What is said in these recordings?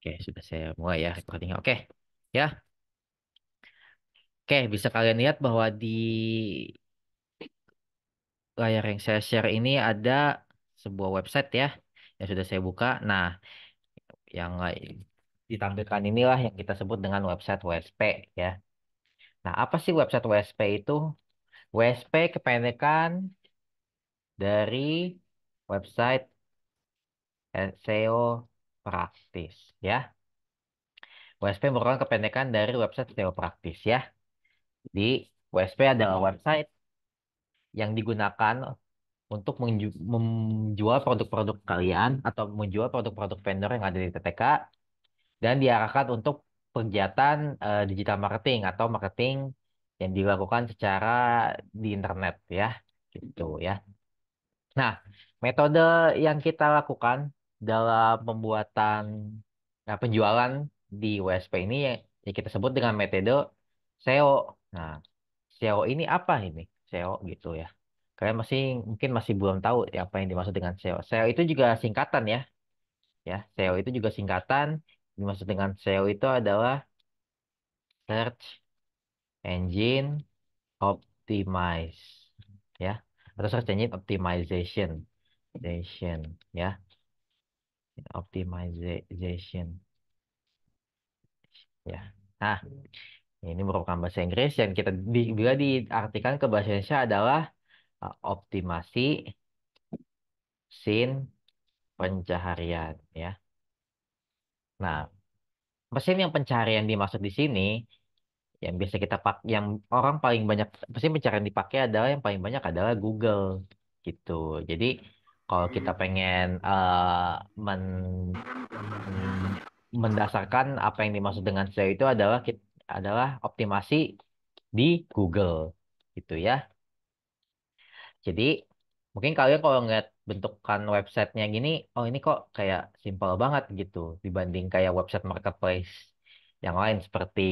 Oke, sudah saya mulai ya recording. Oke, ya. Oke, bisa kalian lihat bahwa di layar yang saya share ini ada sebuah website ya yang sudah saya buka. Nah, yang ditampilkan inilah yang kita sebut dengan website WSP ya. Nah, apa sih website WSP itu? WSP kependekan dari website SEO praktis ya. WSP merupakan kependekan dari website SEO praktis ya. Di WSP adalah website yang digunakan untuk menjual produk-produk kalian atau menjual produk-produk vendor yang ada di TTK dan diarahkan untuk kegiatan digital marketing atau marketing yang dilakukan secara di internet ya gitu ya. Nah, metode yang kita lakukan dalam pembuatan penjualan di WSP ini yang kita sebut dengan metode SEO. Nah, SEO ini apa ini? SEO gitu ya. Kalian mungkin masih belum tahu ya apa yang dimaksud dengan SEO. SEO itu juga singkatan ya. Ya, SEO itu juga singkatan. Dimaksud dengan SEO itu adalah Search Engine Optimize ya. Atau Search Engine Optimization. Ya, Optimization ya. Nah, ini merupakan bahasa Inggris yang bila diartikan ke bahasa Indonesia adalah optimasi mesin pencaharian ya. Nah, mesin yang pencarian dimaksud di sini yang biasa kita pakai, yang orang paling banyak mesin pencarian dipakai adalah yang paling banyak adalah Google gitu. Jadi kalau kita pengen mendasarkan apa yang dimaksud dengan SEO itu adalah optimasi di Google gitu ya. Jadi mungkin kalian kalau ngeliat bentukan websitenya gini, oh ini kok kayak simpel banget gitu dibanding kayak website marketplace yang lain seperti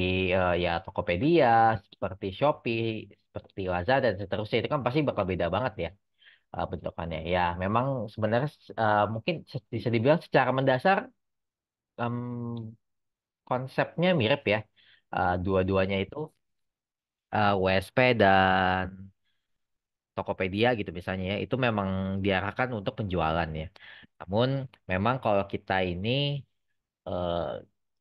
ya Tokopedia, seperti Shopee, seperti Lazada dan seterusnya itu kan pasti bakal beda banget ya bentukannya. Ya memang sebenarnya mungkin bisa dibilang secara mendasar em, konsepnya mirip ya. Dua-duanya itu WSP dan Tokopedia gitu misalnya ya, itu memang diarahkan untuk penjualan ya. Namun memang kalau kita ini eh,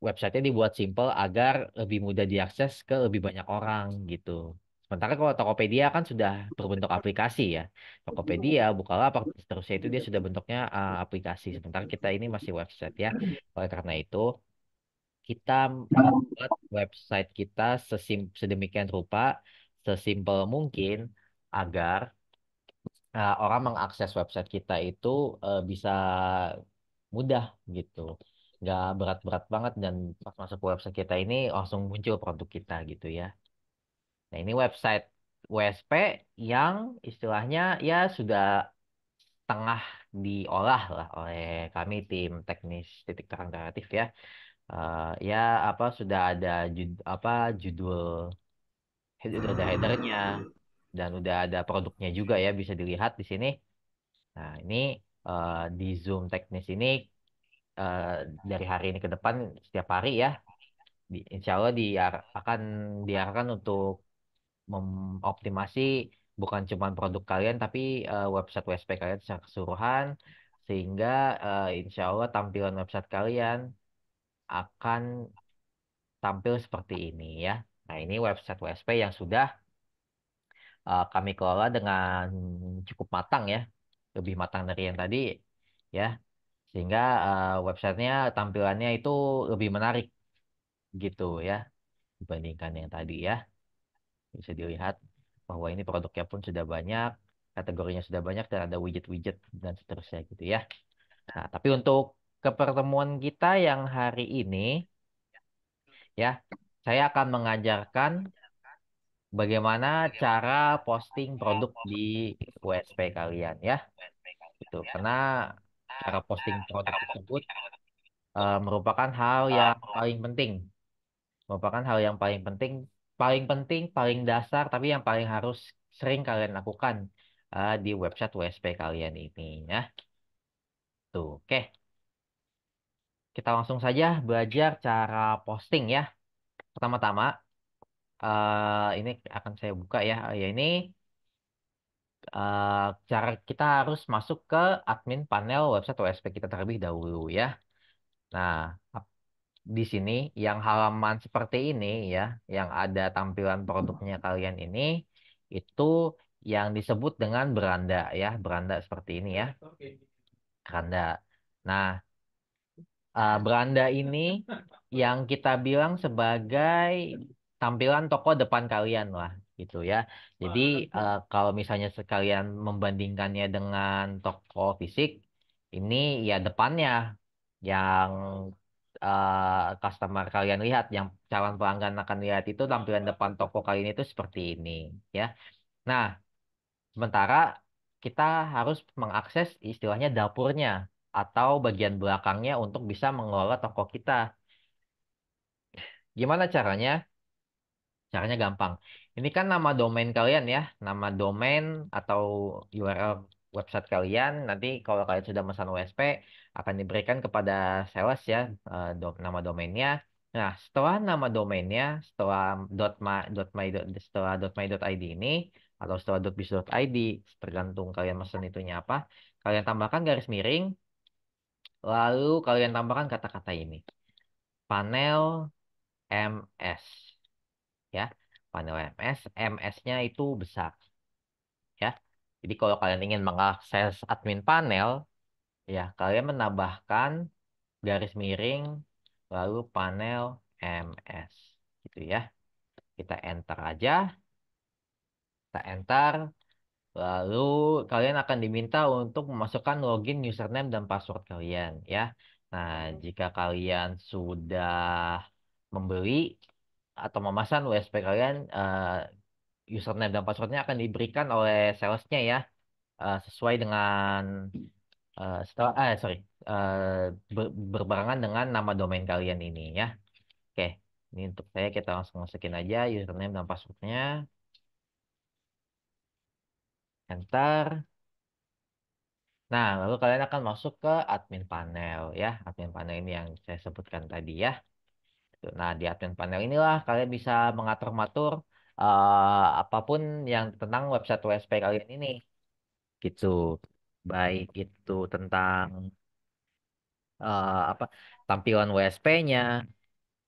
websitenya dibuat simple agar lebih mudah diakses ke lebih banyak orang gitu. Sementara kalau Tokopedia kan sudah berbentuk aplikasi ya. Tokopedia, Bukalapak, dan seterusnya itu dia sudah bentuknya aplikasi. Sementara kita ini masih website ya. Oleh karena itu kita membuat website kita sedemikian rupa, sesimpel mungkin agar orang mengakses website kita itu bisa mudah gitu. Nggak berat-berat banget dan pas masuk ke website kita ini langsung muncul produk kita gitu ya. Nah ini website WSP yang istilahnya ya sudah tengah diolah lah oleh kami tim teknis titik terang kreatif ya. Ya apa sudah ada judul udah ada headernya dan udah ada produknya juga ya bisa dilihat di sini. Nah, ini di Zoom teknis ini eh, dari hari ini ke depan setiap hari ya, insya Allah akan diarahkan untuk mengoptimasi bukan cuma produk kalian tapi website WSP kalian secara keseluruhan sehingga insya Allah tampilan website kalian akan tampil seperti ini ya. Nah, ini website WSP yang sudah kami kelola dengan cukup matang ya, lebih matang dari yang tadi ya. Sehingga websitenya tampilannya itu lebih menarik gitu ya dibandingkan yang tadi ya. Bisa dilihat bahwa ini produknya pun sudah banyak, kategorinya sudah banyak dan ada widget-widget dan seterusnya gitu ya. Nah, tapi untuk kepertemuan kita yang hari ini ya, saya akan mengajarkan bagaimana cara posting produk di WSP kalian ya. Gitu. Karena cara posting produk tersebut merupakan hal yang paling penting merupakan hal yang paling dasar, tapi yang paling harus sering kalian lakukan di website WSP kalian ini, ya. Tuh, oke. kita langsung saja belajar cara posting ya. Pertama-tama, ini akan saya buka ya. Ya ini cara kita harus masuk ke admin panel website OSP kita terlebih dahulu ya. Nah, di sini yang halaman seperti ini ya, yang ada tampilan produknya kalian ini, itu yang disebut dengan beranda ya, beranda seperti ini ya, beranda. Nah, beranda ini yang kita bilang sebagai tampilan toko depan kalian lah, gitu ya. Jadi kalau misalnya sekalian membandingkannya dengan toko fisik, ini ya depannya yang customer kalian lihat, yang calon pelanggan akan lihat itu tampilan depan toko kalian itu seperti ini, ya. Nah, sementara kita harus mengakses istilahnya dapurnya atau bagian belakangnya untuk bisa mengelola toko kita. Gimana caranya? Caranya gampang. Ini kan nama domain kalian ya, nama domain atau URL website kalian. Nanti kalau kalian sudah memesan WSP akan diberikan kepada sales ya, nama domainnya. Nah, setelah nama domainnya, setelah setelah .my.id ini atau setelah .biz.id, tergantung kalian mesen itunya apa, kalian tambahkan garis miring, lalu kalian tambahkan kata-kata ini. Panel MS ya. Panel MS, MS-nya itu besar ya. Jadi kalau kalian ingin mengakses admin panel, ya kalian menambahkan garis miring lalu panel MS gitu ya. Kita enter aja, kita enter. Lalu kalian akan diminta untuk memasukkan login, username, dan password kalian ya. Nah, jika kalian sudah membeli atau memasang WSP kalian, username dan passwordnya akan diberikan oleh salesnya ya, sesuai dengan setelah sorry berbarengan dengan nama domain kalian ini ya. Oke, ini untuk saya kita langsung masukin aja username dan passwordnya, enter. Nah, lalu kalian akan masuk ke admin panel ya. Admin panel ini yang saya sebutkan tadi ya. Nah, di admin panel inilah kalian bisa mengatur-ngatur apapun yang tentang website WSP kalian ini. Gitu. Baik itu tentang apa tampilan WSP-nya,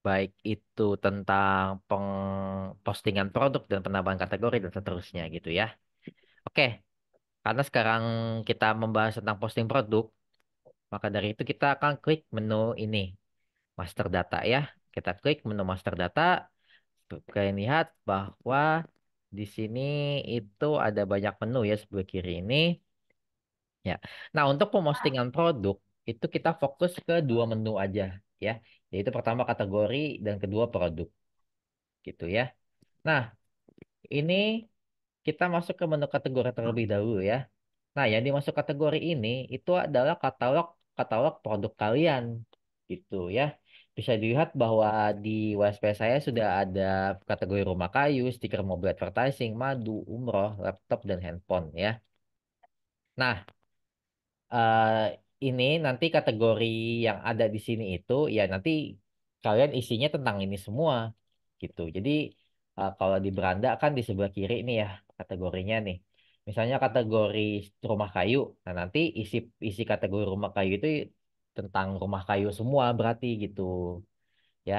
baik itu tentang postingan produk dan penambahan kategori dan seterusnya gitu ya. Oke, karena sekarang kita membahas tentang posting produk, maka dari itu kita akan klik menu ini, master data ya. Kita klik menu master data, kalian lihat bahwa di sini itu ada banyak menu ya sebelah kiri ini. Ya. Nah, untuk pemostingan produk itu kita fokus ke dua menu aja ya. Yaitu pertama kategori dan kedua produk gitu ya. Nah, ini kita masuk ke menu kategori terlebih dahulu ya. Nah, yang dimasuk kategori ini itu adalah katalog katalog produk kalian gitu ya. Bisa dilihat bahwa di WSP saya sudah ada kategori rumah kayu, stiker mobil advertising, madu, umroh, laptop, dan handphone ya. Nah, eh, ini nanti kategori yang ada di sini itu ya nanti kalian isinya tentang ini semua gitu. Jadi kalau di beranda kan di sebelah kiri ini ya kategorinya nih. Misalnya kategori rumah kayu. Nah, nanti isi isi kategori rumah kayu itu tentang rumah kayu semua berarti gitu ya.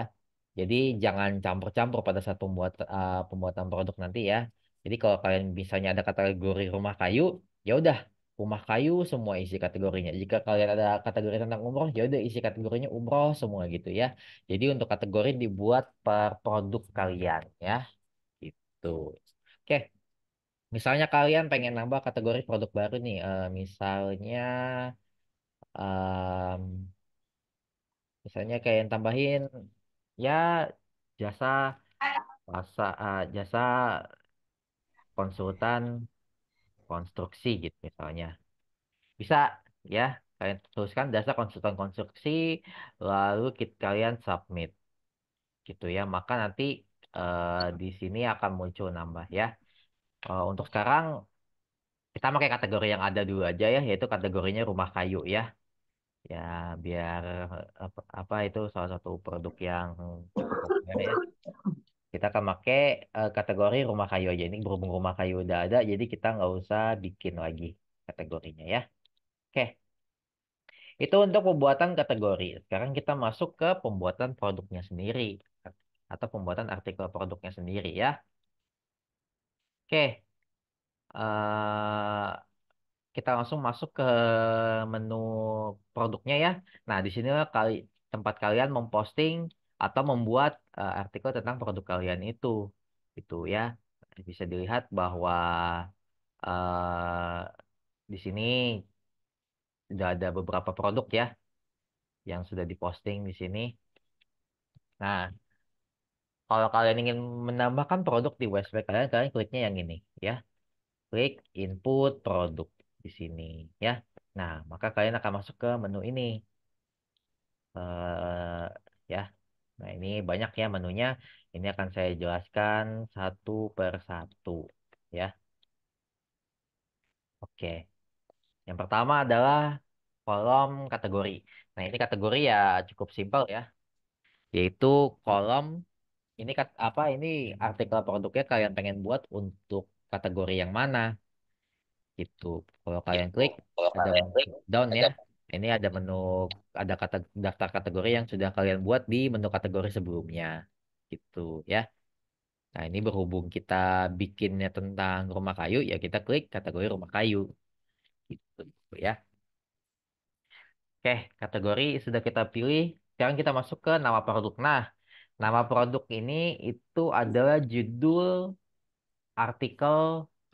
Jadi jangan campur-campur pada saat pembuatan produk nanti ya. Jadi kalau kalian misalnya ada kategori rumah kayu, ya udah rumah kayu semua isi kategorinya. Jika kalian ada kategori tentang umroh, ya udah isi kategorinya umroh semua gitu ya. Jadi untuk kategori dibuat per produk kalian ya, gitu. Oke, misalnya kalian pengen nambah kategori produk baru nih, misalnya em, misalnya kayak yang tambahin ya jasa jasa konsultan konstruksi gitu misalnya. Bisa ya, kalian tuliskan jasa konsultan konstruksi, lalu kalian submit gitu ya. Maka nanti di sini akan muncul nambah ya. Untuk sekarang kita pakai kategori yang ada dulu aja ya, yaitu kategorinya rumah kayu ya. Ya, biar apa itu salah satu produk yang cukup populer ya. Kita akan pakai kategori rumah kayu aja. Ini berhubung rumah kayu udah ada, jadi kita nggak usah bikin lagi kategorinya ya. Oke, itu untuk pembuatan kategori. Sekarang kita masuk ke pembuatan produknya sendiri atau pembuatan artikel produknya sendiri ya. Oke, kita langsung masuk ke menu produknya ya. Nah, di sini tempat kalian memposting atau membuat artikel tentang produk kalian itu. Itu ya. Bisa dilihat bahwa eh, di sini sudah ada beberapa produk ya yang sudah diposting di sini. Nah, kalau kalian ingin menambahkan produk di website kalian, kalian kliknya yang ini ya. Klik input produk di sini ya. Nah, maka kalian akan masuk ke menu ini. eh ya. Nah, ini banyak ya menunya. Ini akan saya jelaskan satu per satu ya. Oke. Yang pertama adalah kolom kategori. Nah, ini kategori ya cukup simpel ya, yaitu kolom ini apa ini artikel produknya kalian pengen buat untuk kategori yang mana gitu. Kalau kalian Gitu. klik Kalau ada kalian klik down ya. ada Ini ada menu ada daftar kategori yang sudah kalian buat di menu kategori sebelumnya gitu ya. Nah, ini berhubung kita bikinnya tentang rumah kayu, ya kita klik kategori rumah kayu. Gitu ya. Oke, kategori sudah kita pilih. Sekarang kita masuk ke nama produk. Nah, nama produk ini itu adalah judul artikel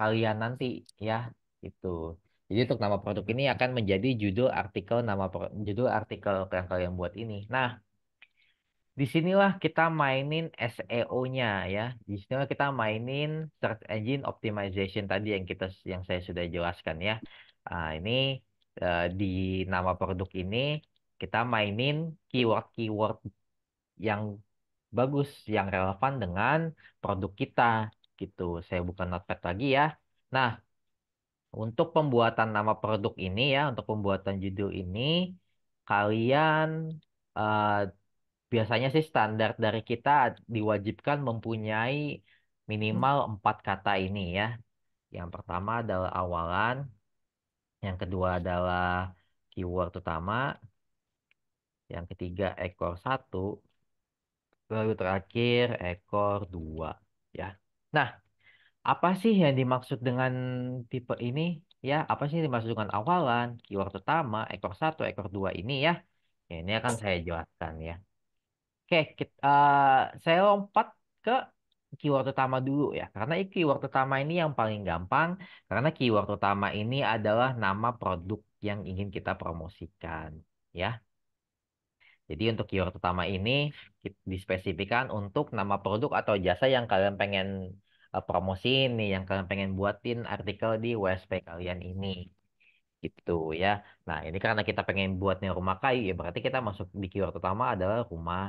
kalian nanti ya. Itu. Jadi untuk nama produk ini akan menjadi judul artikel judul artikel yang kalian buat ini. Nah, disinilah kita mainin SEO-nya ya. Di sinilah kita mainin search engine optimization tadi yang saya sudah jelaskan ya. Ini di nama produk ini kita mainin keyword-keyword yang bagus, yang relevan dengan produk kita gitu. Saya buka notepad lagi ya. Nah, untuk pembuatan nama produk ini ya, untuk pembuatan judul ini kalian eh, biasanya sih standar dari kita diwajibkan mempunyai minimal 4 kata ini ya. Yang pertama adalah awalan, yang kedua adalah keyword utama, yang ketiga ekor satu, lalu terakhir ekor dua ya. Nah, apa sih yang dimaksud dengan tipe ini ya? Apa sih yang dimaksud dengan awalan, keyword utama, ekor satu, ekor dua ini ya? Ya, ini akan saya jelaskan ya. Oke, saya lompat ke keyword utama dulu ya. Karena keyword utama ini yang paling gampang. Karena keyword utama ini adalah nama produk yang ingin kita promosikan. Ya, jadi untuk keyword utama ini dispesifikan untuk nama produk atau jasa yang kalian pengen promosiin nih, yang kalian pengen buatin artikel di WSP kalian ini. Gitu ya. Nah, ini karena kita pengen buatnya rumah kayu ya berarti kita masuk di keyword utama adalah rumah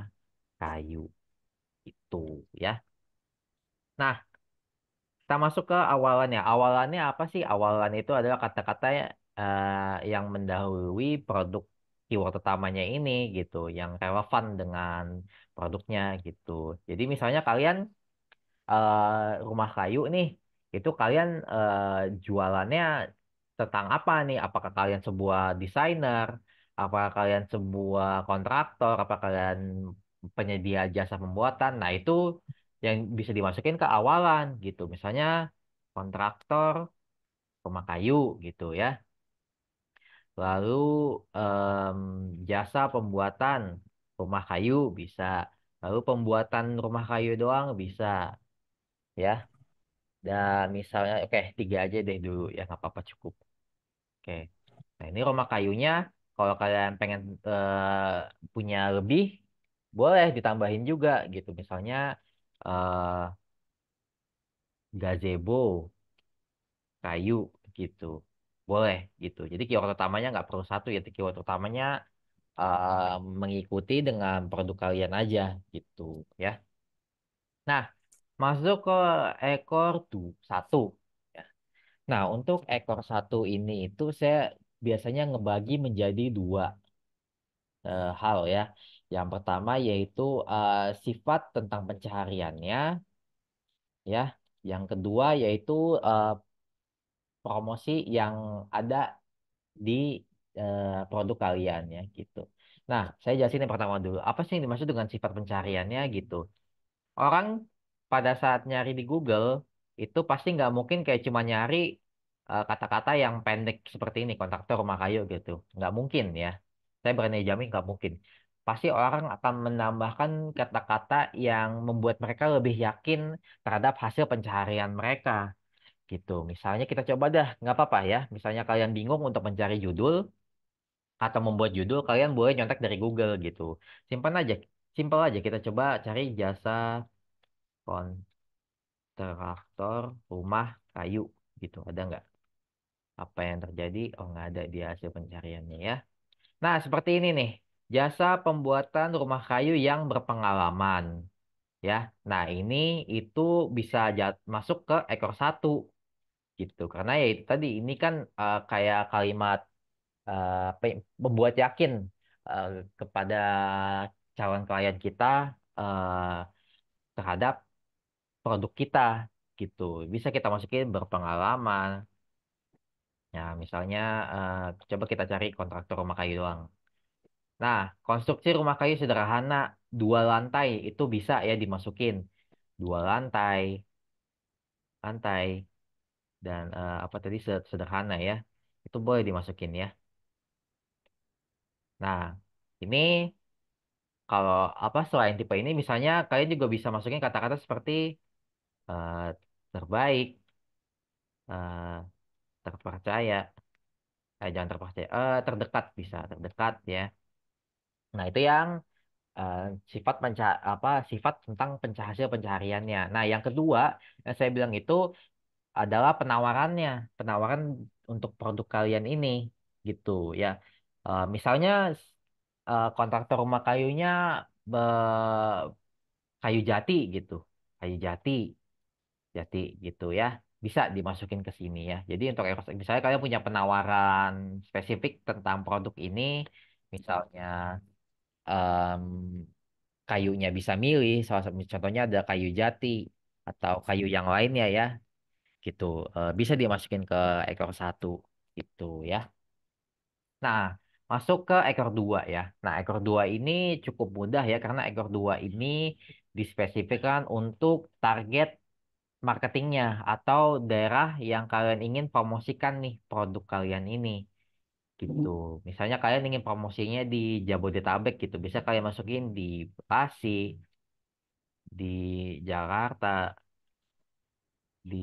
kayu itu ya. Nah, kita masuk ke awalannya. Awalannya apa sih? Awalan itu adalah kata-kata yang mendahului produk keyword utamanya ini gitu, yang relevan dengan produknya gitu. Jadi misalnya kalian rumah kayu nih, itu kalian jualannya tentang apa nih? Apakah kalian sebuah desainer? Apakah kalian sebuah kontraktor? Apakah kalian penyedia jasa pembuatan? Nah, itu yang bisa dimasukin ke awalan gitu. Misalnya kontraktor rumah kayu gitu ya. Lalu em, jasa pembuatan rumah kayu bisa. Lalu pembuatan rumah kayu doang bisa ya. Dan misalnya, oke, tiga aja deh dulu ya, nggak apa-apa cukup. Oke. Nah, ini rumah kayunya, kalau kalian pengen punya lebih, boleh ditambahin juga gitu. Misalnya eh gazebo kayu gitu, boleh gitu. Jadi keyword utamanya nggak perlu satu ya, keyword utamanya mengikuti dengan produk kalian aja gitu ya. Nah, masuk ke ekor satu. Ya. Nah, untuk ekor satu ini itu saya biasanya ngebagi menjadi dua. hal ya. Yang pertama yaitu sifat tentang pencahariannya, ya. Yang kedua yaitu eh, promosi yang ada di produk kalian ya gitu. Nah, saya jelasin yang pertama dulu. Apa sih yang dimaksud dengan sifat pencariannya gitu? Orang pada saat nyari di Google itu pasti nggak mungkin kayak cuma nyari kata-kata yang pendek seperti ini, kontraktor rumah kayu gitu. Nggak mungkin ya. Saya berani jamin nggak mungkin. Pasti orang akan menambahkan kata-kata yang membuat mereka lebih yakin terhadap hasil pencaharian mereka gitu. Misalnya kita coba dah, nggak apa-apa ya. Misalnya kalian bingung untuk mencari judul atau membuat judul, kalian boleh nyontek dari Google gitu. Simpan aja, simpel aja. Kita coba cari jasa kontraktor rumah kayu gitu. Ada nggak? Apa yang terjadi? Oh, nggak ada di hasil pencariannya ya. Nah, seperti ini nih. Jasa pembuatan rumah kayu yang berpengalaman ya. Nah, ini itu bisa masuk ke ekor satu gitu. Karena ya itu tadi ini kan kayak kalimat membuat yakin eh, kepada calon klien kita eh, terhadap produk kita gitu. Bisa kita masukin berpengalaman. Ya, misalnya coba kita cari kontraktor rumah kayu doang. Nah, konstruksi rumah kayu sederhana dua lantai itu bisa ya dimasukin. Dua lantai, lantai dan apa tadi sederhana ya. Itu boleh dimasukin ya. Nah, ini kalau apa selain tipe ini misalnya kalian juga bisa masukin kata-kata seperti eh, terbaik, eh, terpercaya, jangan terpercaya, terdekat bisa, terdekat ya. Nah, itu yang eh, sifat tentang hasil pencahariannya. Nah, yang kedua yang saya bilang itu adalah penawarannya, penawaran untuk produk kalian ini gitu ya. Misalnya kontraktor rumah kayunya kayu jati gitu. Kayu jati, jati gitu ya. Bisa dimasukin ke sini ya. Jadi untuk misalnya kalian punya penawaran spesifik tentang produk ini, misalnya em, kayunya bisa milih, salah satu contohnya ada kayu jati atau kayu yang lainnya ya, gitu. Bisa dimasukin ke ekor satu gitu ya. Nah, masuk ke ekor dua ya. Nah, ekor dua ini cukup mudah ya karena ekor dua ini dispesifikkan untuk target marketingnya atau daerah yang kalian ingin promosikan nih produk kalian ini gitu. Misalnya kalian ingin promosinya di Jabodetabek gitu, bisa kalian masukin di Bekasi, di Jakarta, di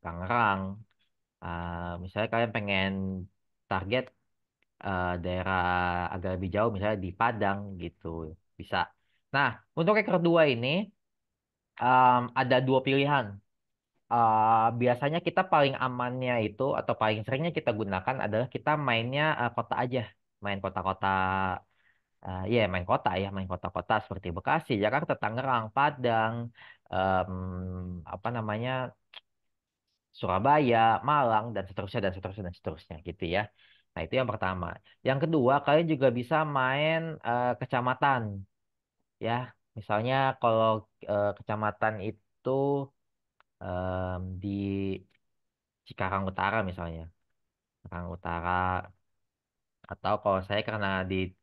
Tangerang. Misalnya kalian pengen target daerah agak lebih jauh, misalnya di Padang gitu, bisa. Nah, untuk ekor dua ini ada dua pilihan. Biasanya kita paling amannya itu atau paling seringnya kita gunakan adalah kita mainnya kota aja, main kota-kota, ya main kota ya, main kota-kota seperti Bekasi, Jakarta, Tangerang, Padang, apa namanya Surabaya, Malang dan seterusnya dan seterusnya gitu ya. Nah itu yang pertama. Yang kedua, kalian juga bisa main kecamatan ya. Misalnya kalau kecamatan itu di Cikarang Utara misalnya. Cikarang Utara atau kalau saya karena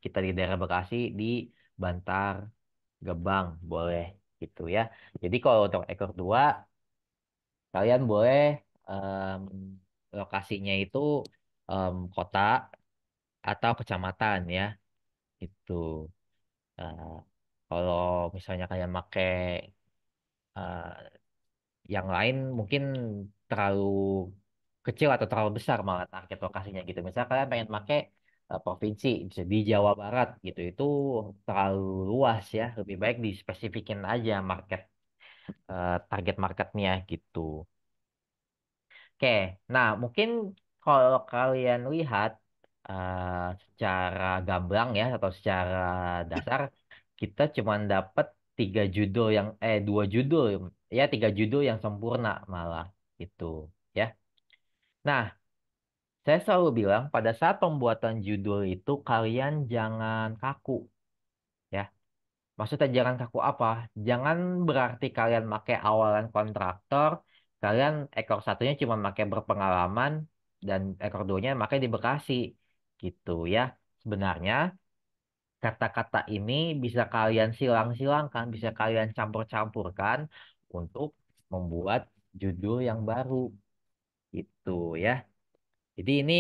kita di daerah Bekasi di Bantar, Gebang boleh gitu ya. Jadi kalau untuk ekor dua kalian boleh lokasinya itu kota atau kecamatan ya. Itu kalau misalnya kalian pakai yang lain mungkin terlalu kecil atau terlalu besar malah target lokasinya gitu. Misalnya kalian pengen pakai provinsi bisa di Jawa Barat gitu, itu terlalu luas ya. Lebih baik dispesifikin aja target marketnya gitu. Oke, nah mungkin kalau kalian lihat secara gamblang ya atau secara dasar kita cuma dapat dua judul ya, tiga judul yang sempurna malah gitu ya. Nah, Saya selalu bilang pada saat pembuatan judul itu kalian jangan kaku ya. Maksudnya jangan kaku apa? Jangan berarti kalian pakai awalan kontraktor, kalian ekor satunya cuma pakai berpengalaman dan ekor duanya pakai di Bekasi gitu ya. Sebenarnya kata-kata ini bisa kalian silang-silangkan, bisa kalian campur-campurkan untuk membuat judul yang baru gitu ya. Jadi ini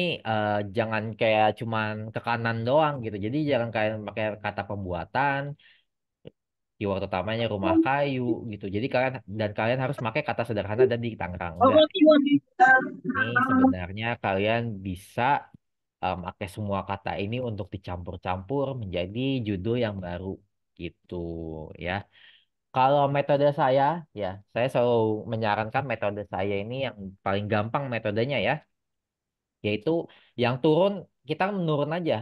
jangan kayak cuman ke kanan doang gitu. Jadi jangan kalian pakai kata pembuatan, keyword utamanya rumah kayu gitu. Jadi kalian harus pakai kata sederhana dan di Tangerang. Enggak. Ini sebenarnya kalian bisa pakai semua kata ini untuk dicampur-campur menjadi judul yang baru gitu ya. Kalau metode saya ya, saya selalu menyarankan metode saya ini yang paling gampang metodenya ya, yaitu yang turun kita menurun aja.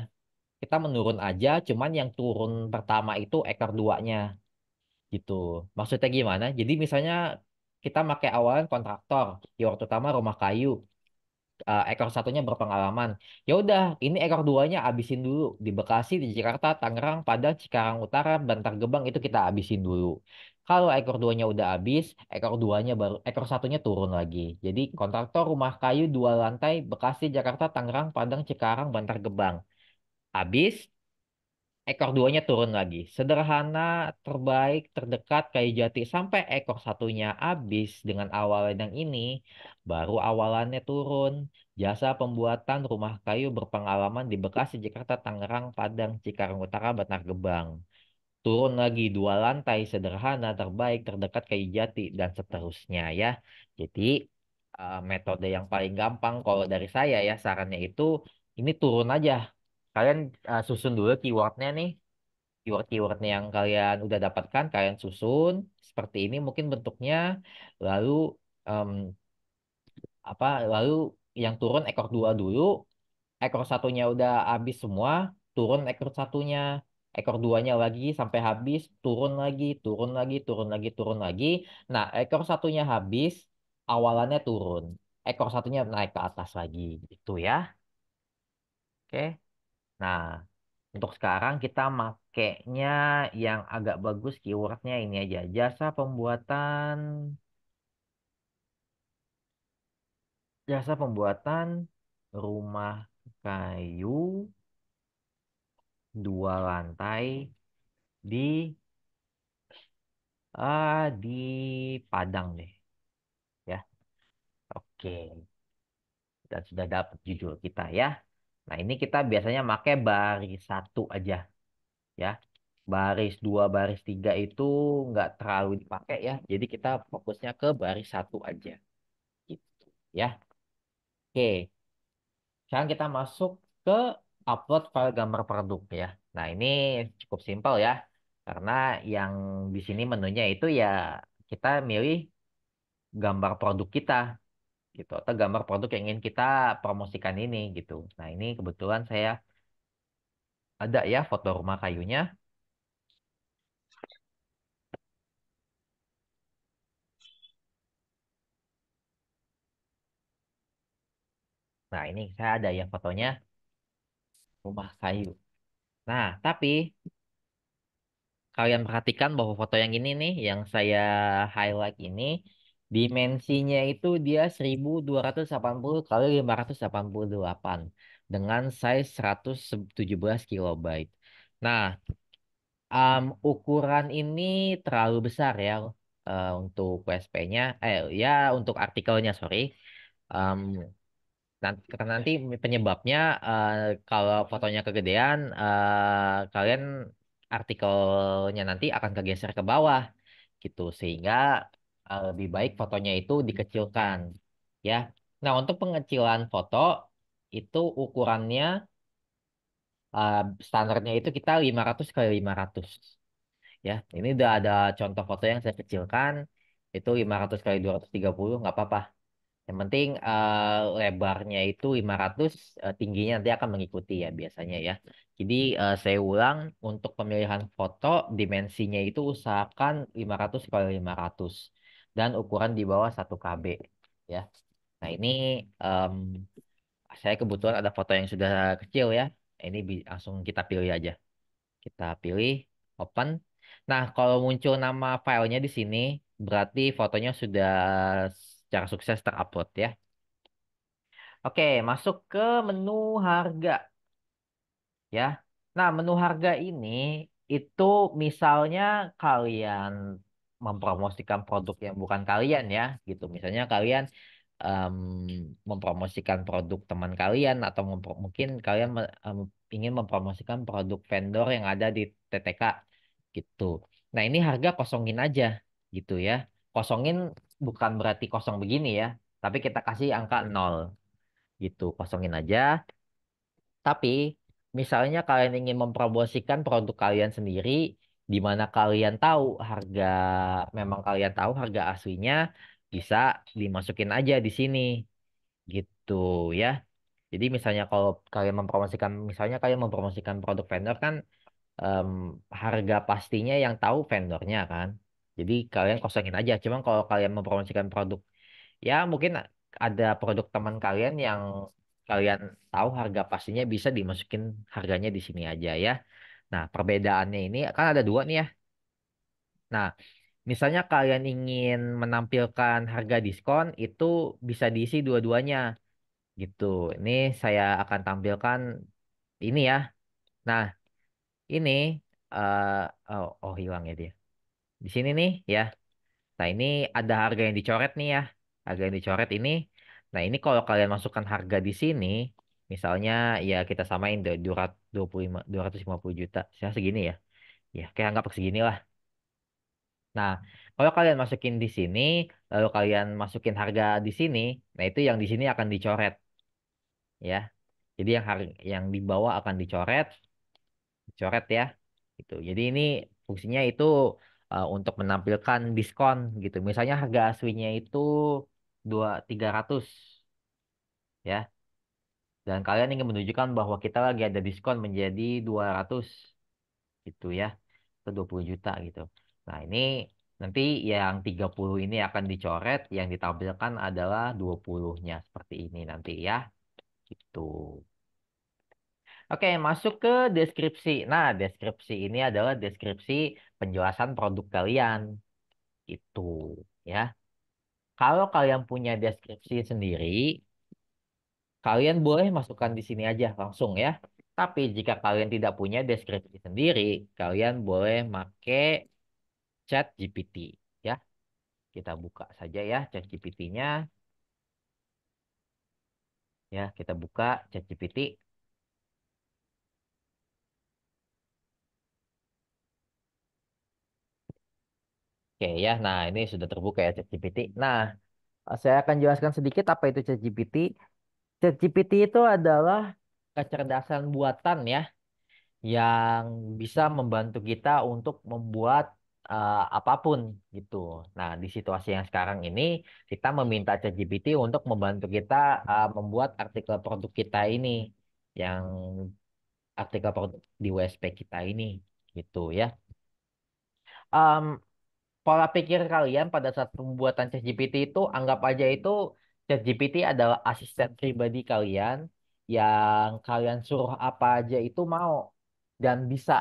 Kita menurun aja, cuman yang turun pertama itu ekor duanya gitu. Maksudnya gimana? Jadi misalnya kita pakai awalan kontraktor, keyword utama rumah kayu, ekor satunya berpengalaman. Ya udah, ini ekor duanya abisin dulu di Bekasi, di Jakarta, Tangerang, Padang, Cikarang Utara, Bantar Gebang itu kita abisin dulu. Kalau ekor duanya udah habis, ekor satunya turun lagi. Jadi kontraktor rumah kayu dua lantai Bekasi, Jakarta, Tangerang, Padang, Cikarang, Bantar Gebang. Habis, ekor duanya turun lagi. Sederhana, terbaik, terdekat, kayu jati. Sampai ekor satunya habis dengan awalan yang ini, baru awalannya turun. Jasa pembuatan rumah kayu berpengalaman di Bekasi, Jakarta, Tangerang, Padang, Cikarang Utara, Bantar Gebang. Turun lagi dua lantai, sederhana, terbaik, terdekat, kayu jati, dan seterusnya ya. Jadi, metode yang paling gampang kalau dari saya ya, sarannya itu, ini turun aja. Kalian susun dulu keywordnya nih. Keyword-keywordnya yang kalian udah dapatkan, kalian susun seperti ini mungkin bentuknya. Lalu em, lalu yang turun ekor dua dulu, ekor satunya udah habis semua, turun ekor satunya, ekor duanya lagi sampai habis, turun lagi, turun lagi, turun lagi, turun lagi. Nah, ekor satunya habis, awalannya turun, ekor satunya naik ke atas lagi, gitu ya. Oke. Nah, untuk sekarang kita makainya yang agak bagus keywordnya ini aja. Jasa pembuatan rumah kayu dua lantai di di Padang deh ya. Oke, dan sudah dapat judul kita ya. Nah, ini kita biasanya pakai baris satu aja ya. Baris dua, baris tiga itu nggak terlalu dipakai ya. Jadi kita fokusnya ke baris satu aja gitu ya. Oke, sekarang kita masuk ke upload file gambar produk ya. Nah, ini cukup simpel ya. Karena yang di sini menunya itu ya kita milih gambar produk kita gitu atau gambar produk yang ingin kita promosikan ini gitu. Nah, ini kebetulan saya ada ya foto rumah kayunya. Nah, ini saya ada ya fotonya rumah kayu. Nah, tapi kalian perhatikan bahwa foto yang ini nih, yang saya highlight ini, dimensinya itu dia 1280 kali 588 dengan size 117 kilobyte. Nah, ukuran ini terlalu besar ya untuk WSP-nya, ya untuk artikelnya, sorry. Em, karena nanti penyebabnya kalau fotonya kegedean, kalian artikelnya nanti akan kegeser ke bawah gitu sehingga lebih baik fotonya itu dikecilkan ya. Nah, untuk pengecilan foto itu ukurannya eh, standarnya itu kita 500 kali 500 ya. Ini udah ada contoh foto yang saya kecilkan itu 500 kali 230 nggak apa-apa. Yang penting lebarnya itu 500, tingginya nanti akan mengikuti ya biasanya ya. Jadi saya ulang untuk pemilihan foto dimensinya itu usahakan 500 kali 500 dan ukuran di bawah 1 KB ya. Nah, ini em, Saya kebetulan ada foto yang sudah kecil ya. Ini langsung kita pilih aja. Kita pilih open. Nah, kalau muncul nama filenya di sini, berarti fotonya sudah secara sukses terupload ya. Oke, masuk ke menu harga ya. Nah, menu harga ini itu misalnya kalian mempromosikan produk yang bukan kalian ya, gitu. Misalnya kalian em, mempromosikan produk teman kalian atau mungkin kalian ingin mempromosikan produk vendor yang ada di TTK gitu. Nah, ini harga kosongin aja gitu ya. Kosongin bukan berarti kosong begini ya, tapi kita kasih angka 0 gitu. Kosongin aja. Tapi misalnya kalian ingin mempromosikan produk kalian sendiri, di mana kalian tahu harga, memang kalian tahu harga aslinya, bisa dimasukin aja di sini, gitu ya. Jadi misalnya kalau kalian mempromosikan produk vendor kan em, harga pastinya yang tahu vendornya kan. Jadi kalian kosongin aja. Cuman kalau kalian mempromosikan produk, ya mungkin ada produk teman kalian yang kalian tahu harga pastinya bisa dimasukin harganya di sini aja ya. Nah, perbedaannya ini kan ada dua nih ya. Nah, misalnya kalian ingin menampilkan harga diskon itu bisa diisi dua-duanya gitu. Ini saya akan tampilkan ini ya. Nah, ini oh hilang ya dia. Di sini nih ya. Nah, ini ada harga yang dicoret nih ya. Harga yang dicoret ini. Nah, ini kalau kalian masukkan harga di sini, misalnya ya kita samain 250 juta. Saya segini ya. Ya, kayak anggap segini lah. Nah, kalau kalian masukin di sini, lalu kalian masukin harga di sini, nah itu yang di sini akan dicoret ya. Jadi yang di bawah akan dicoret, dicoret ya. Gitu. Jadi ini fungsinya itu untuk menampilkan diskon gitu. Misalnya harga aslinya itu 300 ya. Dan kalian ingin menunjukkan bahwa kita lagi ada diskon menjadi 200 gitu ya. Atau 20 juta gitu. Nah, ini nanti yang 30 ini akan dicoret, yang ditampilkan adalah 20-nya seperti ini nanti ya. Gitu. Oke, masuk ke deskripsi. Nah, deskripsi ini adalah deskripsi penjelasan produk kalian. Itu ya. Kalau kalian punya deskripsi sendiri, kalian boleh masukkan di sini aja langsung ya. Tapi jika kalian tidak punya deskripsi sendiri, kalian boleh pakai chat GPT ya. Kita buka saja ya chat GPT-nya. Ya, kita buka chat GPT. Oke ya, nah ini sudah terbuka ya chat GPT. Nah, saya akan jelaskan sedikit apa itu chat GPT. ChatGPT itu adalah kecerdasan buatan ya yang bisa membantu kita untuk membuat apapun gitu. Nah, di situasi yang sekarang ini kita meminta ChatGPT untuk membantu kita membuat artikel produk kita ini yang artikel produk di WSP kita ini gitu ya. Em, Pola pikir kalian pada saat pembuatan ChatGPT itu anggap aja itu ChatGPT adalah asisten pribadi kalian yang kalian suruh apa aja itu mau dan bisa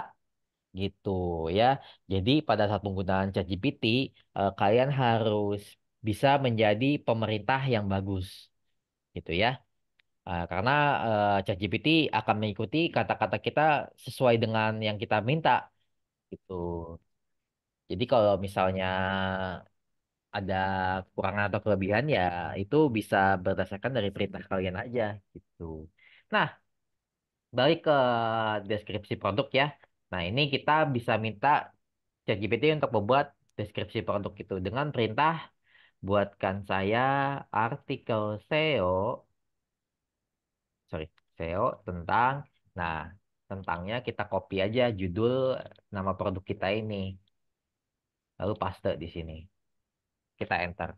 gitu ya. Jadi pada saat penggunaan ChatGPT kalian harus bisa menjadi pemerintah yang bagus gitu ya. Karena ChatGPT akan mengikuti kata-kata kita sesuai dengan yang kita minta gitu. Jadi kalau misalnya ada kekurangan atau kelebihan ya itu bisa berdasarkan dari perintah kalian aja gitu. Nah, balik ke deskripsi produk ya. Nah, ini kita bisa minta ChatGPT untuk membuat deskripsi produk itu dengan perintah buatkan saya artikel SEO, sorry, SEO tentang, nah, tentangnya kita copy aja judul nama produk kita ini, lalu paste di sini. Kita enter.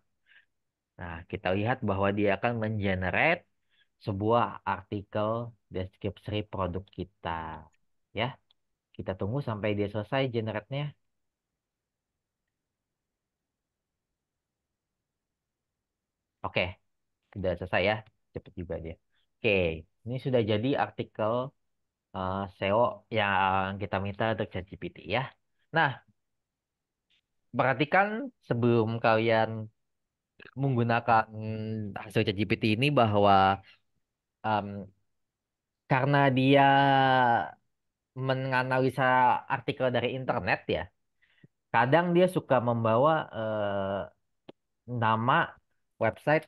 Nah, kita lihat bahwa dia akan mengenerate sebuah artikel deskripsi produk kita. Ya, kita tunggu sampai dia selesai generate-nya. Oke, sudah selesai ya. Cepet juga dia. Oke, ini sudah jadi artikel SEO yang kita minta untuk ChatGPT ya. Nah, perhatikan sebelum kalian menggunakan hasil ChatGPT ini bahwa em, karena dia menganalisa artikel dari internet ya, kadang dia suka membawa nama website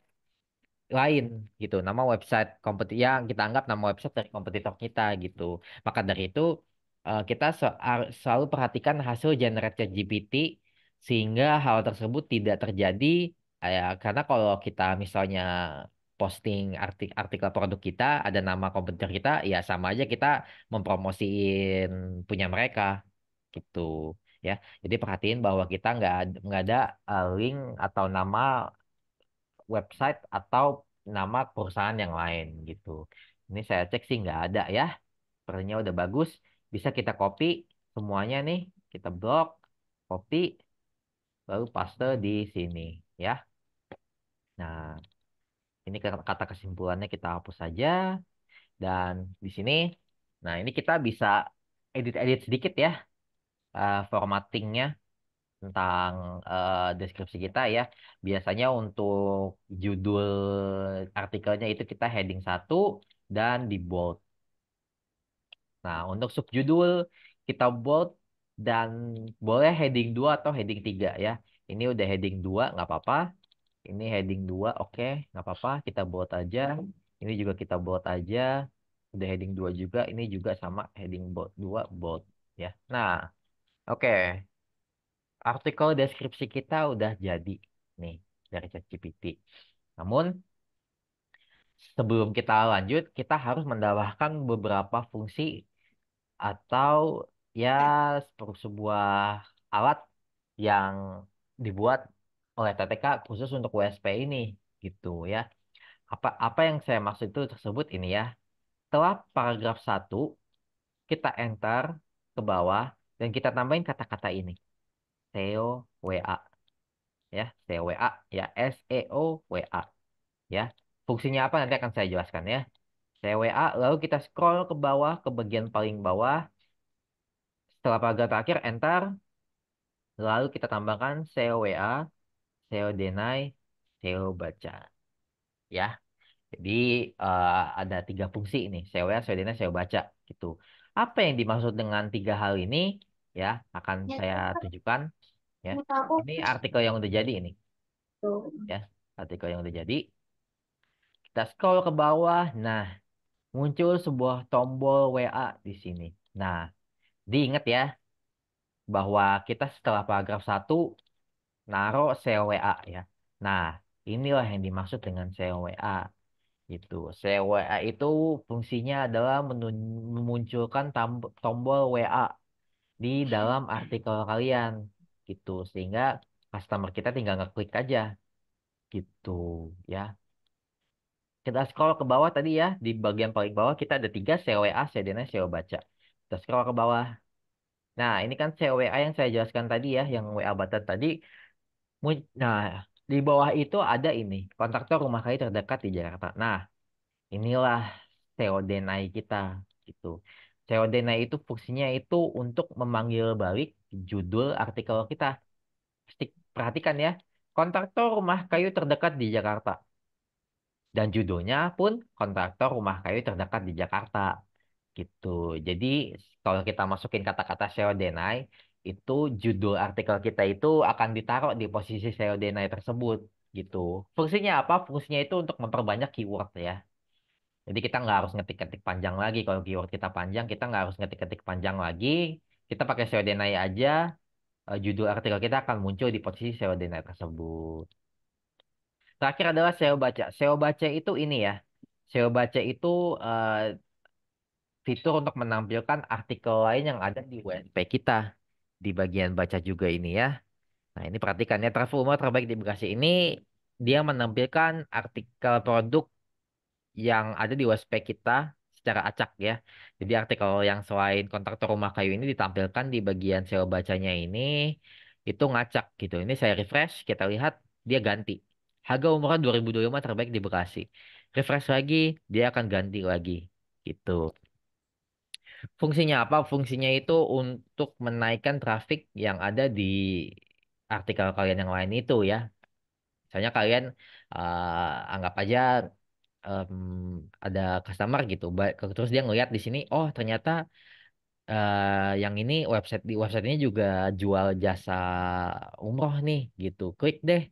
lain gitu, nama website yang kita anggap nama website dari kompetitor kita gitu. Maka dari itu kita selalu perhatikan hasil generate ChatGPT sehingga hal tersebut tidak terjadi ya, karena kalau kita misalnya posting artikel produk kita ada nama kompetitor kita ya sama aja kita mempromosiin punya mereka gitu ya. Jadi perhatiin bahwa kita nggak ada link atau nama website atau nama perusahaan yang lain gitu. Ini saya cek sih nggak ada ya. Sepertinya udah bagus. Bisa kita copy semuanya nih. Kita blok, copy, lalu paste di sini ya. Nah, ini kata kesimpulannya kita hapus saja. Dan di sini, nah ini kita bisa edit-edit sedikit ya formattingnya tentang deskripsi kita ya. Biasanya untuk judul artikelnya itu kita heading satu dan di bold. Nah, untuk subjudul kita bold dan boleh heading 2 atau heading 3 ya. Ini udah heading 2 nggak apa-apa. Ini heading 2 oke, nggak apa-apa. Kita bold aja. Ini juga kita bold aja. Udah heading 2 juga. Ini juga sama heading bold 2 bold ya. Nah, oke. Artikel deskripsi kita udah jadi nih dari ChatGPT. Namun sebelum kita lanjut, kita harus mendapatkan beberapa fungsi atau ya sebuah alat yang dibuat oleh TTK khusus untuk WSP ini gitu ya. Apa apa yang saya maksud itu tersebut ini ya. Setelah paragraf satu kita enter ke bawah dan kita tambahin kata-kata ini. SEO WA ya, SEO WA ya, SEO WA ya. Fungsinya apa nanti akan saya jelaskan ya. SEO WA lalu kita scroll ke bawah ke bagian paling bawah. Setelah paragraf terakhir enter, lalu kita tambahkan SEO WA, SEO deny, SEO baca ya. Jadi ada tiga fungsi ini, SEO WA, SEO deny, SEO baca gitu. Apa yang dimaksud dengan tiga hal ini ya akan saya tunjukkan ya. Ini artikel yang udah jadi ini ya, artikel yang udah jadi. Kita scroll ke bawah. Nah, muncul sebuah tombol WA di sini. Nah, diingat ya bahwa kita setelah paragraf satu naruh SEO WA ya. Nah, inilah yang dimaksud dengan SEO WA gitu. SEO WA itu fungsinya adalah memunculkan tombol WA di dalam artikel kalian gitu. Sehingga customer kita tinggal ngeklik aja gitu ya. Kita scroll ke bawah tadi ya, di bagian paling bawah kita ada tiga SEO WA, SEO DNS, SEO baca. Kita scroll ke bawah. Nah, ini kan SEO WA yang saya jelaskan tadi ya, yang WA button tadi. Nah, di bawah itu ada ini, kontraktor rumah kalian terdekat di Jakarta. Nah, inilah SEO deny kita gitu. SEO deny itu fungsinya itu untuk memanggil balik judul artikel kita. Perhatikan ya, kontraktor rumah kayu terdekat di Jakarta. Dan judulnya pun kontraktor rumah kayu terdekat di Jakarta. Gitu. Jadi kalau kita masukin kata-kata SEO deny, itu judul artikel kita itu akan ditaruh di posisi SEO deny tersebut. Gitu. Fungsinya apa? Fungsinya itu untuk memperbanyak keyword ya. Jadi kita nggak harus ngetik-ngetik panjang lagi. Kalau keyword kita panjang, kita nggak harus ngetik-ngetik panjang lagi. Kita pakai SEO deny aja, judul artikel kita akan muncul di posisi SEO deny tersebut. Terakhir adalah SEO baca. SEO baca itu ini ya. SEO baca itu eh, fitur untuk menampilkan artikel lain yang ada di WSP kita. Di bagian baca juga ini ya. Nah ini perhatikan ya. Travel Umroh terbaik di Bekasi ini dia menampilkan artikel produk yang ada di WSP kita secara acak ya. Jadi artikel yang selain kontraktor rumah kayu ini ditampilkan di bagian SEO bacanya ini itu ngacak gitu. Ini saya refresh, kita lihat dia ganti. Harga umrah 2025 terbaik di Bekasi. refresh lagi, dia akan ganti lagi. Gitu. Fungsinya apa? Fungsinya itu untuk menaikkan traffic yang ada di artikel kalian yang lain itu ya. Misalnya kalian anggap aja em, ada customer gitu, terus dia ngeliat di sini, oh ternyata yang ini di website ini juga jual jasa umroh nih, gitu. Klik deh,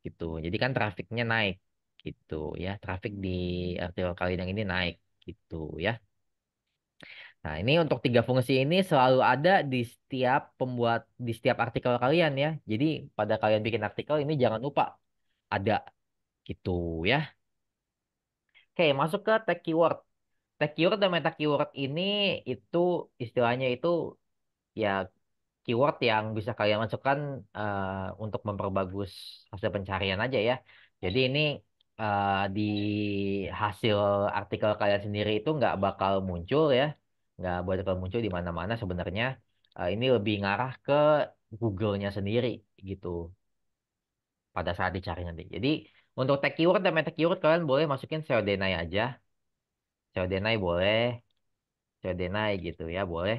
gitu. Jadi kan trafiknya naik, gitu ya. Trafik di artikel kalian yang ini naik, gitu ya. Nah, ini untuk tiga fungsi ini selalu ada di setiap artikel kalian ya. Jadi pada kalian bikin artikel ini jangan lupa ada gitu ya. Oke, masuk ke tag keyword. Tag keyword dan meta keyword ini itu istilahnya itu ya keyword yang bisa kalian masukkan untuk memperbagus hasil pencarian aja ya. Jadi ini di hasil artikel kalian sendiri itu nggak bakal muncul ya, nggak bakal muncul di mana-mana sebenarnya. Ini lebih ngarah ke Google-nya sendiri gitu pada saat dicari nanti. Jadi untuk tag keyword dan meta keyword kalian boleh masukin SEO Denai aja, SEO Denai boleh, SEO Denai gitu ya boleh.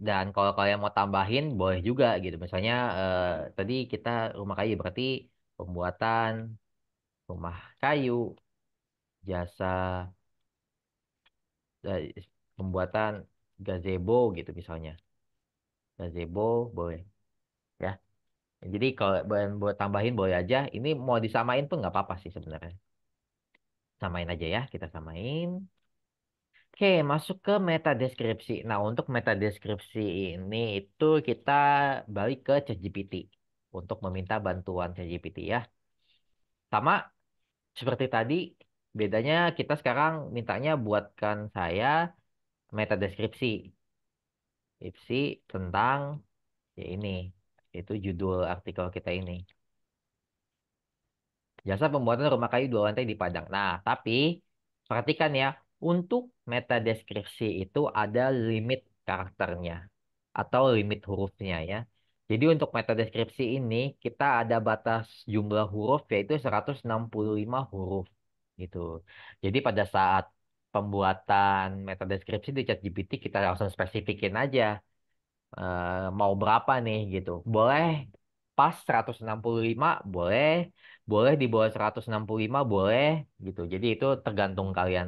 Dan kalau kalian mau tambahin boleh juga gitu. Misalnya tadi kita rumah kayu berarti pembuatan rumah kayu, jasa eh, pembuatan gazebo gitu misalnya. Gazebo boleh ya. Jadi kalau buat tambahin boleh aja. Ini mau disamain pun nggak apa-apa sih sebenarnya. Samain aja ya, kita samain. Oke, masuk ke meta deskripsi. Nah, untuk meta deskripsi ini itu kita balik ke ChatGPT untuk meminta bantuan ChatGPT ya. Sama seperti tadi, bedanya kita sekarang mintanya buatkan saya meta deskripsi. Deskripsi tentang ya ini, itu judul artikel kita ini. Jasa pembuatan rumah kayu dua lantai di Padang. Nah, tapi perhatikan ya, untuk meta deskripsi itu ada limit karakternya atau limit hurufnya ya. Jadi untuk meta deskripsi ini kita ada batas jumlah huruf yaitu 165 huruf gitu. Jadi pada saat pembuatan meta deskripsi di ChatGPT kita langsung spesifikin aja mau berapa nih gitu. Boleh pas 165 boleh, boleh di bawah 165 boleh gitu. Jadi itu tergantung kalian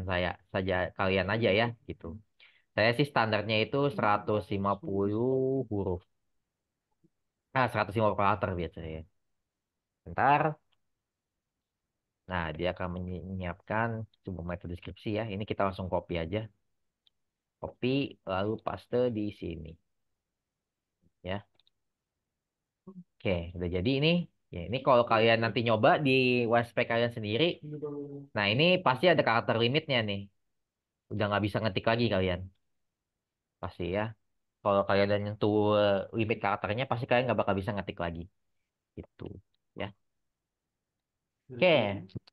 kalian aja ya gitu. Saya sih standarnya itu 150 huruf. Nah, 150 karakter biasanya. Bentar. Nah, dia akan menyiapkan sebuah metode deskripsi ya. Ini kita langsung copy aja. Copy lalu paste di sini ya. Oke, udah jadi ini. Ya, ini kalau kalian nanti nyoba di WSP kalian sendiri, nah ini pasti ada karakter limitnya nih. Udah nggak bisa ngetik lagi kalian, pasti ya. Kalau kalian udah nyentuh limit karakternya, pasti kalian nggak bakal bisa ngetik lagi. Gitu, ya. Oke,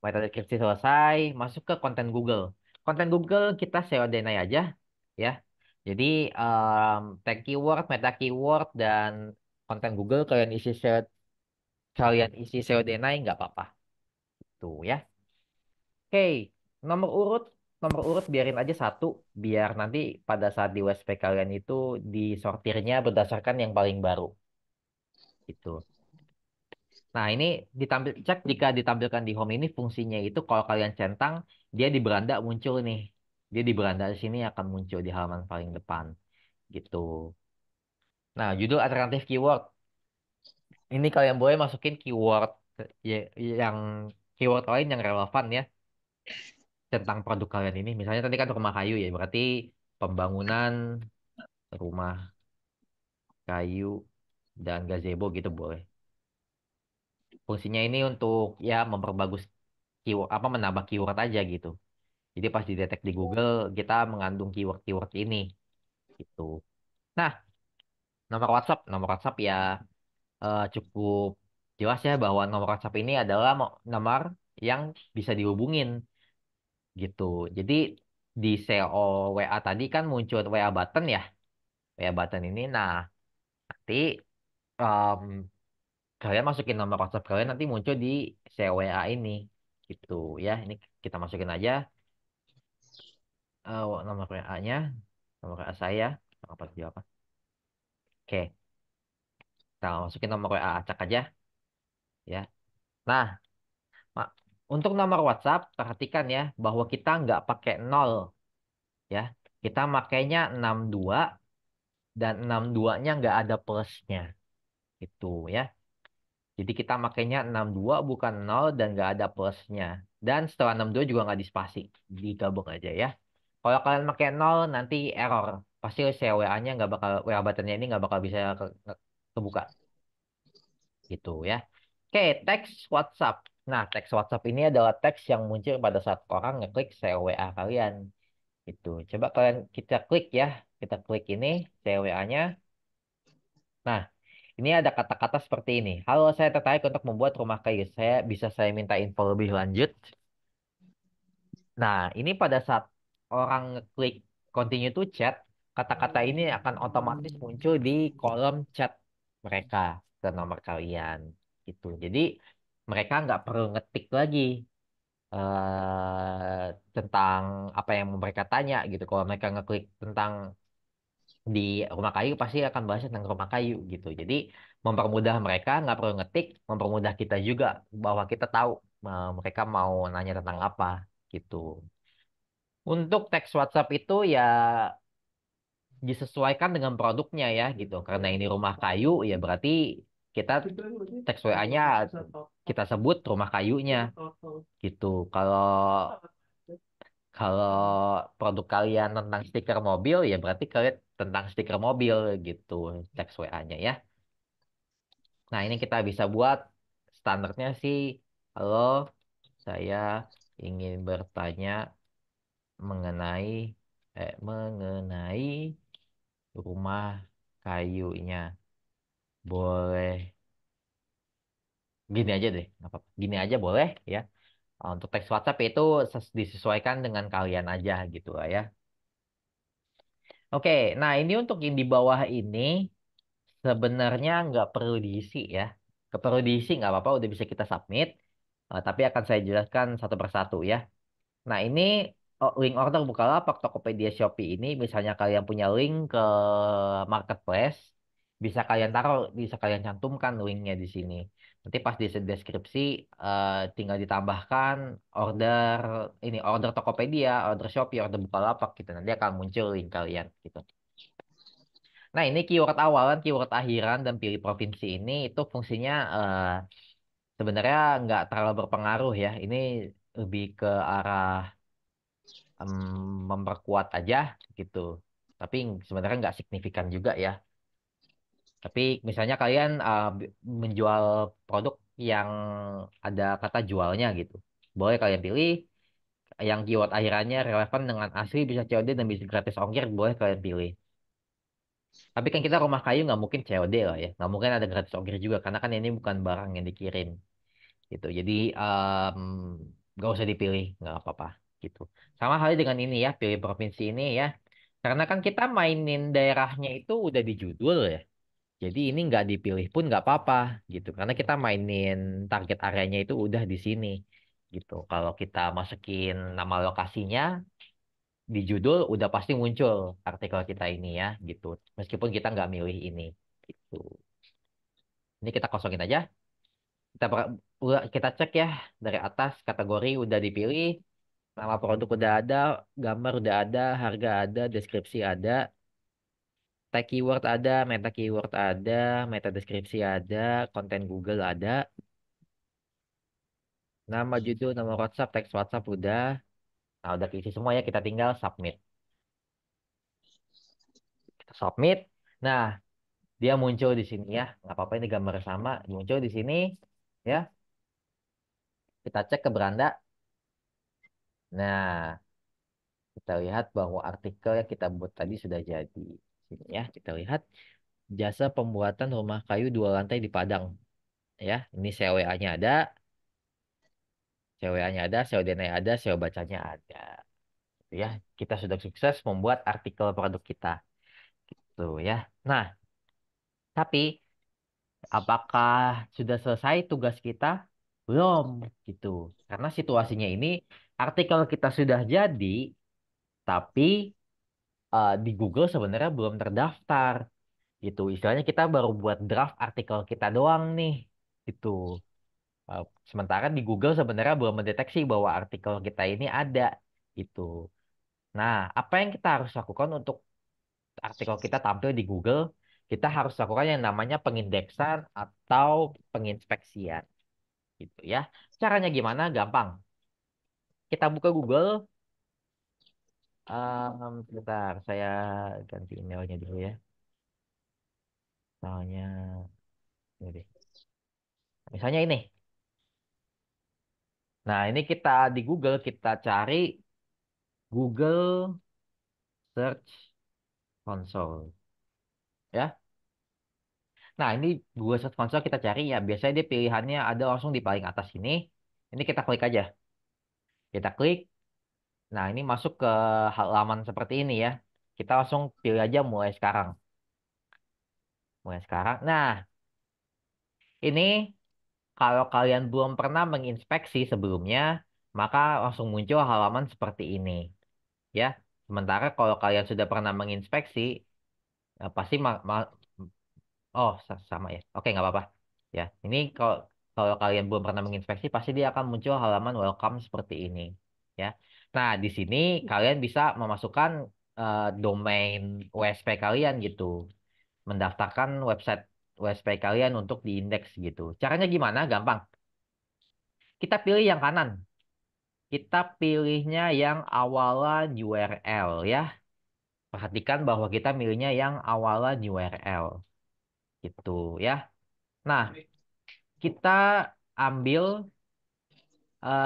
metode deskripsi selesai. Masuk ke konten Google. Konten Google kita SEO denai aja, ya. Jadi tag keyword, meta keyword, dan konten Google kalian isi SEO denai nggak apa-apa. Tuh ya. Oke, nomor urut, nomor urut biarin aja satu, biar nanti pada saat di WSP kalian itu disortirnya berdasarkan yang paling baru. Gitu. Nah, ini cek jika ditampilkan di home ini fungsinya itu kalau kalian centang, dia di beranda muncul nih. Dia di beranda sini akan muncul di halaman paling depan. Gitu. Nah, judul alternatif keyword. Ini kalian boleh masukin keyword yang keyword lain yang relevan ya tentang produk kalian ini. Misalnya tadi kan rumah kayu ya, berarti pembangunan rumah kayu dan gazebo gitu boleh. Fungsinya ini untuk ya memperbagus keyword apa menambah keyword aja gitu. Jadi pas didetek di Google kita mengandung keyword-keyword ini gitu. Nah, nomor WhatsApp ya cukup jelas ya bahwa nomor WhatsApp ini adalah nomor yang bisa dihubungin gitu. Jadi di SEO WA tadi kan muncul WA button ya. WA button ini nah nanti em, kalian masukin nomor WhatsApp kalian nanti muncul di CWA ini Gitu ya. Ini kita masukin aja nomor WA-nya, nomor WA saya, apa dia apa? Oke, kita masukin nomor WA acak aja ya. Nah, Ma- untuk nomor WhatsApp, perhatikan ya bahwa kita nggak pakai nol ya. Kita makainya 62 dan 62-nya nggak ada plusnya gitu ya. Jadi kita makainya 62 bukan nol dan nggak ada plusnya. Dan setelah 62 juga nggak dispasi. Digabung aja ya. Kalau kalian pakai nol nanti error. Pasti WA-nya nggak bakal, WA buttonnya ini nggak bakal bisa kebuka gitu ya. Oke, teks WhatsApp. Nah, teks WhatsApp ini adalah teks yang muncul pada saat orang ngeklik WA kalian. Gitu. Coba kalian kita klik ya. Kita klik ini WA-nya. Nah, ini ada kata-kata seperti ini. Halo, saya tertarik untuk membuat rumah kayu. Saya minta info lebih lanjut. Nah, ini pada saat orang ngeklik continue to chat, kata-kata ini akan otomatis muncul di kolom chat mereka ke nomor kalian. Gitu. Jadi mereka nggak perlu ngetik lagi tentang apa yang mau mereka tanya gitu. Kalau mereka ngeklik tentang di rumah kayu pasti akan bahas tentang rumah kayu gitu. Jadi mempermudah mereka, nggak perlu ngetik, mempermudah kita juga bahwa kita tahu mereka mau nanya tentang apa gitu. Untuk teks WhatsApp itu ya disesuaikan dengan produknya ya gitu. Karena ini rumah kayu ya berarti kita teks WA-nya kita sebut rumah kayunya gitu. Kalau kalau produk kalian tentang stiker mobil ya berarti kalian tentang stiker mobil gitu teks WA-nya ya. Nah, ini kita bisa buat standarnya sih. Halo, saya ingin bertanya mengenai mengenai rumah kayunya. Boleh gini aja deh, nggak apa-apa. Gini aja boleh ya. Untuk teks WhatsApp itu disesuaikan dengan kalian aja gitu lah ya. Oke, nah ini untuk yang di bawah ini sebenarnya nggak perlu diisi ya. Nggak perlu diisi nggak apa-apa, udah bisa kita submit. Tapi akan saya jelaskan satu persatu ya. Nah, ini link order Bukalapak, Tokopedia, Shopee ini misalnya kalian punya link ke marketplace, bisa kalian taruh, bisa kalian cantumkan linknya di sini. Nanti pas di deskripsi tinggal ditambahkan order ini order Tokopedia, order Shopee, order Bukalapak gitu. Nanti akan muncul link kalian gitu. Nah, ini keyword awalan, keyword akhiran, dan pilih provinsi ini itu fungsinya sebenarnya nggak terlalu berpengaruh ya. Ini lebih ke arah memperkuat aja gitu. Tapi sebenarnya nggak signifikan juga ya. Tapi misalnya kalian menjual produk yang ada kata jualnya gitu. Boleh kalian pilih yang keyword akhirannya relevan dengan asli bisa COD dan bisa gratis ongkir boleh kalian pilih. Tapi kan kita rumah kayu nggak mungkin COD lah ya. Nggak mungkin ada gratis ongkir juga karena kan ini bukan barang yang dikirim gitu. Jadi nggak usah dipilih, nggak apa-apa gitu. Sama halnya dengan ini ya, pilih provinsi ini ya. Karena kan kita mainin daerahnya itu udah di judul ya. Jadi ini nggak dipilih pun nggak apa-apa gitu. Karena kita mainin target areanya itu udah di sini gitu. Kalau kita masukin nama lokasinya di judul udah pasti muncul artikel kita ini ya gitu. Meskipun kita nggak milih ini gitu. Ini kita kosongin aja. Kita cek ya dari atas kategori udah dipilih, nama produk udah ada, gambar udah ada, harga ada, deskripsi ada, tag keyword ada, meta keyword ada, meta deskripsi ada, konten Google ada, nama judul, nama WhatsApp, teks WhatsApp udah. Nah, udah keisi semua ya, kita tinggal submit. Kita submit. Nah, dia muncul di sini ya. Nggak apa-apa ini gambar sama, muncul di sini ya. Kita cek ke beranda. Nah, kita lihat bahwa artikel yang kita buat tadi sudah jadi. Sini ya, kita lihat jasa pembuatan rumah kayu 2 lantai di Padang. Ya, ini CWA-nya ada, CWA-nya ada, COD-nya ada, SEO bacanya ada. Gitu ya, kita sudah sukses membuat artikel produk kita. Tuh ya. Nah, tapi apakah sudah selesai tugas kita? Belum gitu. Karena situasinya ini artikel kita sudah jadi, tapi di Google sebenarnya belum terdaftar gitu. Istilahnya kita baru buat draft artikel kita doang nih gitu. Uh, Sementara di Google sebenarnya belum mendeteksi bahwa artikel kita ini ada gitu. Nah, apa yang kita harus lakukan untuk artikel kita tampil di Google? Kita harus lakukan yang namanya pengindeksan atau penginspeksian gitu ya. Caranya gimana? Gampang. Kita buka Google. Sebentar, saya ganti emailnya dulu ya. Soalnya ini deh. Misalnya ini. Nah, ini kita di Google kita cari Google Search Console ya. Nah, ini Google Search Console kita cari ya. Biasanya dia pilihannya ada langsung di paling atas ini. Ini kita klik aja. Kita klik. Nah, ini masuk ke halaman seperti ini ya. Kita langsung pilih aja mulai sekarang. Mulai sekarang. Nah, ini kalau kalian belum pernah menginspeksi sebelumnya, maka langsung muncul halaman seperti ini ya. Sementara kalau kalian sudah pernah menginspeksi, pasti oh sama ya. Oke, nggak apa-apa. Ya, ini kalau kalau kalian belum pernah menginspeksi, pasti dia akan muncul halaman welcome seperti ini. Ya. Nah, di sini kalian bisa memasukkan domain WSP kalian gitu, mendaftarkan website WSP kalian untuk diindeks gitu. Caranya gimana? Gampang. Kita pilih yang kanan. Kita pilihnya yang awalan URL ya. Perhatikan bahwa kita milihnya yang awalan URL gitu ya. Nah, kita ambil